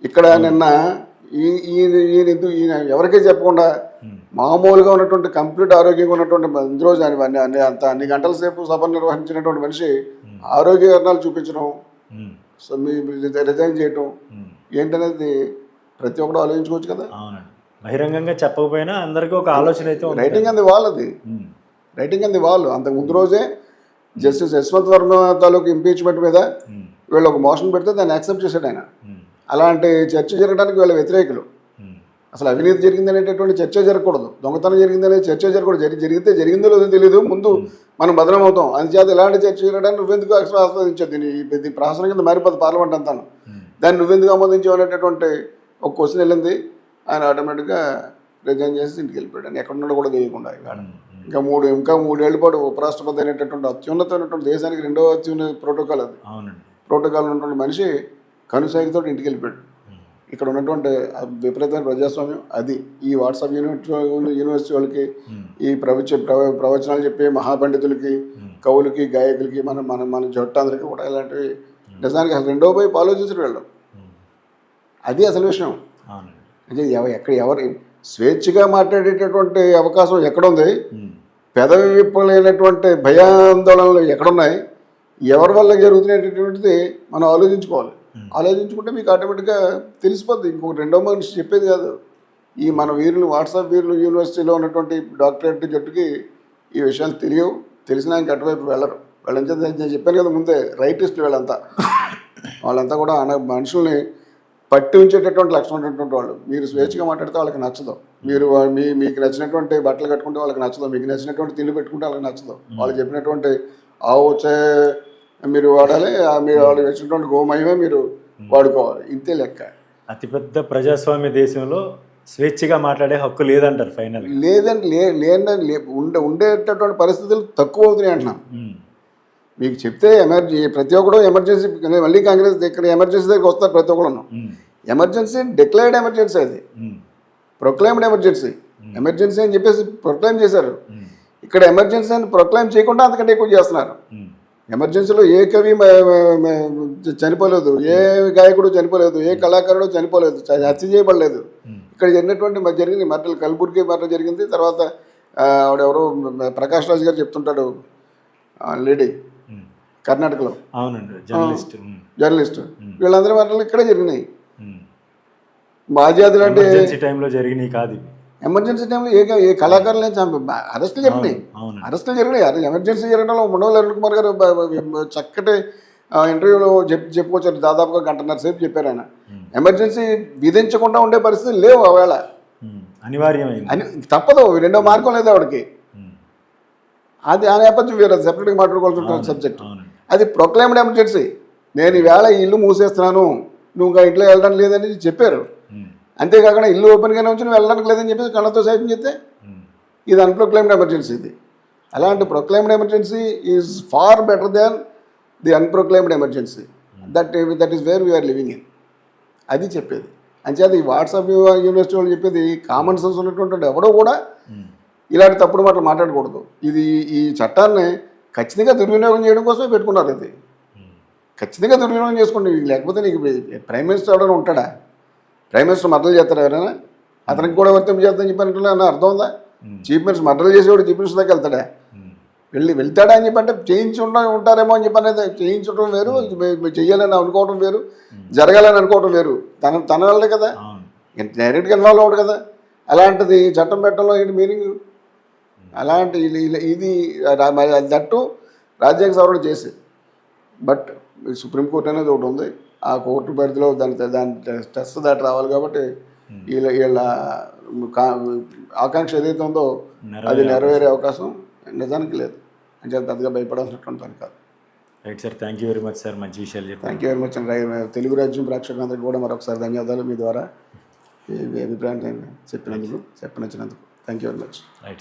ఇక్కడ నిన్న ఈయన ఎవరికీ చెప్పకుండా మామూలుగా ఉన్నటువంటి కంప్లీట్ ఆరోగ్యంగా ఉన్నటువంటి రోజు అన్ని గంటల సేపు సభ నిర్వహించినటువంటి మనిషి ఆరోగ్య కారణాలు చూపించడం, ఉమ్, సో రిజైన్ చేయటం ఉమ్, ఏంటనేది ప్రతి ఒక్కరు ఆలోచించుకోవచ్చు కదా. అవునండి. బహిరంగంగా చెప్పకపోయినా అందరికీ ఒక ఆలోచన అయితే ఉంది. రైటింగ్ అంది వాళ్ళది, ఉమ్, రైటింగ్ అంది వాళ్ళు. అంతకు ముందు రోజే జస్టిస్ యశ్వంత్ వర్మ తాలూకు ఇంపీచ్మెంట్ మీద ఉమ్, వీళ్ళు ఒక మోషన్ పెడితే దాన్ని యాక్సెప్ట్ చేశాడు ఆయన. ఉమ్, అలాంటి చర్చ జరగడానికి వీళ్ళ వ్యతిరేకులు. ఉమ్, అసలు అవినీతి జరిగిందనేటటువంటి చర్చ జరగకూడదు, దొంగతనం జరిగిందనే చర్చ జరగకూడదు. జరిగితే జరిగిందో లేదో తెలియదు, ముందు మనం బదనం అవుతాం. అందుచేత ఇలాంటి చర్చ జరగడానికి నువ్వెందుకు ఆస్వాదించదు? దీని ప్రహసనం కింద మారిపోతుంది పార్లమెంట్ అంతాను. దాన్ని నువ్వెందుకు ఆమోదించావు అనేటటువంటి ఒక క్వశ్చన్ వెళ్ళింది. ఆయన ఆటోమేటిక్గా రిజైన్ చేసి ఇంటికి వెళ్ళిపోయాడు, ఎక్కడున్నాడో కూడా తెలియకుండా. ఇంకా మూడేళ్ల పాటు ఉపరాష్ట్రపతి అనేటటువంటి అత్యున్నతమైనటువంటి దేశానికి 2వ అత్యున్నత ప్రోటోకాల్ అది. అవునండి. ప్రోటోకాల్ ఉన్నటువంటి మనిషి కనుసైగతో ఇంటికి వెళ్ళిపోయాడు. ఇక్కడ ఉన్నటువంటి విపరీతమైన ప్రజాస్వామ్యం అది. ఈ వాట్సాప్ యూనివర్సిటీ వాళ్ళకి, ఈ ప్రవచనాలు చెప్పే మహాపండితులకి, కవులకి, గాయకులకి, మన జొట్టాందరికి కూడా ఇలాంటివి నిజానికి అసలు రెండో వైపు ఆలోచించడం వెళ్ళడం అది అసలు విషయం. అంటే ఎవరు స్వేచ్ఛగా మాట్లాడేటటువంటి అవకాశం ఎక్కడుంది? పెదవి విప్పలేనటువంటి భయాందోళనలు ఎక్కడున్నాయి? ఎవరి వల్ల జరుగుతున్నటువంటిది మనం ఆలోచించుకోవాలి. ఆలోచించుకుంటే మీకు ఆటోమేటిక్గా తెలిసిపోద్ది. ఇంకొక రెండో మనిషి చెప్పేది కాదు. ఈ మన వాట్సాప్ వీరులు యూనివర్సిటీలో ఉన్నటువంటి డాక్టరేట్ జట్టుకి ఈ విషయాలు తెలియవు. తెలిసినా ఇంక అటువైపు వెళ్ళరు. వాళ్ళంతా నేను చెప్పాను కదా ముందే, రైటిస్టులు వాళ్ళంతా కూడా మనుషుల్ని పట్టి ఉంచేటటువంటి లక్షణం ఉన్నటువంటి వాళ్ళు. మీరు స్వేచ్ఛగా మాట్లాడితే వాళ్ళకి నచ్చదు. మీకు నచ్చినటువంటి బట్టలు కట్టుకుంటే వాళ్ళకి నచ్చదు. మీకు నచ్చినటువంటి తిండి పెట్టుకుంటే వాళ్ళకి నచ్చదు. వాళ్ళు చెప్పినటువంటి ఆవు వచ్చే మీరు వాడాలి, మీరు వాళ్ళు వచ్చినటువంటి గోమయమే మీరు వాడుకోవాలి. ఇంతే లెక్క. అతిపెద్ద ప్రజాస్వామ్య దేశంలో స్వేచ్ఛగా మాట్లాడే హక్కు లేదంటారు ఫైనల్. లేదండి ఉండేటటువంటి పరిస్థితులు తక్కువ అవుతున్నాయి అంటున్నాం. మీకు చెప్తే ప్రతి ఒక్కరు ఎమర్జెన్సీ, మళ్ళీ కాంగ్రెస్ ఇక్కడ ఎమర్జెన్సీ దగ్గరికి వస్తారు ప్రతి ఒక్కరు. ఎమర్జెన్సీ డిక్లేర్డ్ ఎమర్జెన్సీ, అది ప్రొక్లైమ్డ్ ఎమర్జెన్సీ. ఎమర్జెన్సీ అని చెప్పేసి ప్రొక్లైమ్ చేశారు. ఇక్కడ ఎమర్జెన్సీ అని ప్రొక్లైమ్ చేయకుండా అంతకంటే ఎక్కువ చేస్తున్నారు. ఎమర్జెన్సీలో ఏ కవి చనిపోలేదు, ఏ గాయకుడు చనిపోలేదు, ఏ కళాకారుడు చనిపోలేదు, హత్య చేయబడలేదు. ఇక్కడ జరిగింది మర్డర్, కల్బుర్గి మర్డర్ జరిగింది. తర్వాత ఆవిడెవరో ప్రకాష్ రాజ్ గారు చెప్తుంటాడు, లేడీ కర్ణాటకలో, అవునండి, జర్నలిస్ట్. వీళ్ళందరి మర్డర్లు ఇక్కడే జరిగినాయి. మాజీ అది లాంటి టైంలో జరిగినాయి కాదు. ఎమర్జెన్సీ టైంలో ఏ కళాకారులు అరెస్టులు జరిగినాయి. ఎమర్జెన్సీ జరగడంలో ఉండవల్లి అరుణ్ కుమార్ గారు చక్కటి ఇంటర్వ్యూలో చెప్పుకొచ్చారు. దాదాపుగా 1.5 గంటల సేపు చెప్పారు ఆయన. ఎమర్జెన్సీ విధించకుండా ఉండే పరిస్థితులు లేవు ఆవేళ. అనివార్యమైంది. అని తప్పదు, రెండో మార్గం లేదు ఆవిడకి. అది ఆ నేపథ్యం వేరే, సెపరేట్గా మాట్లాడుకోవాల్సిన సబ్జెక్ట్. అవునండి. అది ప్రొక్లైమ్డ్ ఎమర్జెన్సీ. నేను ఈవేళ ఈ ఇల్లు మూసేస్తున్నాను, నువ్వు ఇంకా ఇంట్లో వెళ్ళడం లేదని చెప్పారు. అంతేకాకుండా ఇల్లు ఓపెన్గానే ఉంచి నువ్వు వెళ్ళడానికి లేదని చెప్పేసి కళ్ళతో సైతం చెప్తే ఇది అన్ప్రొక్లైమ్డ్ ఎమర్జెన్సీ. ఇది అలాంటి proclaimed emergency is far better than the unproclaimed emergency. That is where we are living in. అది చెప్పేది. అంచేది ఈ వాట్సాప్ యూనివర్సిటీ వాళ్ళు చెప్పేది కామన్ సెన్స్ ఉన్నటువంటి ఎవడో కూడా ఇలాంటి తప్పుడు మాటలు మాట్లాడకూడదు. ఇది ఈ చట్టాన్ని ఖచ్చితంగా దుర్వినియోగం చేయడం కోసమే పెట్టుకున్నారు. ఇది ఖచ్చితంగా దుర్వినియోగం చేసుకోండి. లేకపోతే నీకు ప్రైమ్ మినిస్టర్ ఎవరైనా ఉంటాడా? ప్రైమ్ మినిస్టర్ మర్డర్లు చేస్తారు ఎవరైనా? అతనికి కూడా వర్తింపు చేద్దామని చెప్పి అన్న అర్థం ఉందా? చీఫ్ మినిస్టర్ మర్డర్లు చేసేవాడు చీఫ్ మినిస్టర్ దగ్గర వెళ్తాడా? వెళ్తాడా అని చెప్పి అంటే చేయించి ఉంటారేమో అని చెప్పి అనేది చేయించడం వేరు, చెయ్యాలని అనుకోవడం వేరు, జరగాలని అనుకోవడం వేరు. తన వాళ్ళే కదా, డైరెక్ట్గా ఇన్వాల్వ్ అవ్వడు కదా. అలాంటిది చట్టం పెట్టడంలో ఏంటి మీనింగ్? అలాంటి ఇది దట్టు రాజ్యాంగ సవరణ చేసి, బట్ సుప్రీంకోర్టు అనేది ఒకటి ఉంది. ఆ కోర్టు పరిధిలో దాని టెస్ట్ దాటి రావాలి. కాబట్టి వీళ్ళ ఆకాంక్ష ఏదైతే ఉందో అది నెరవేరే అవకాశం నిజానికి లేదు. అని చెప్పి పెద్దగా భయపడాల్సినటువంటి పని కాదు. Right sir, thank you very much sir, మంచి విషయాలు చెప్పారు. థ్యాంక్ యూ వెరీ మచ్ అండి. తెలుగు రాజ్యం ప్రేక్షకులందరికీ కూడా మరొకసారి ధన్యవాదాలు. మీ ద్వారా ఈ అభిప్రాయం చెప్పినందుకు, చెప్పనిచ్చినందుకు thank you very much. Right.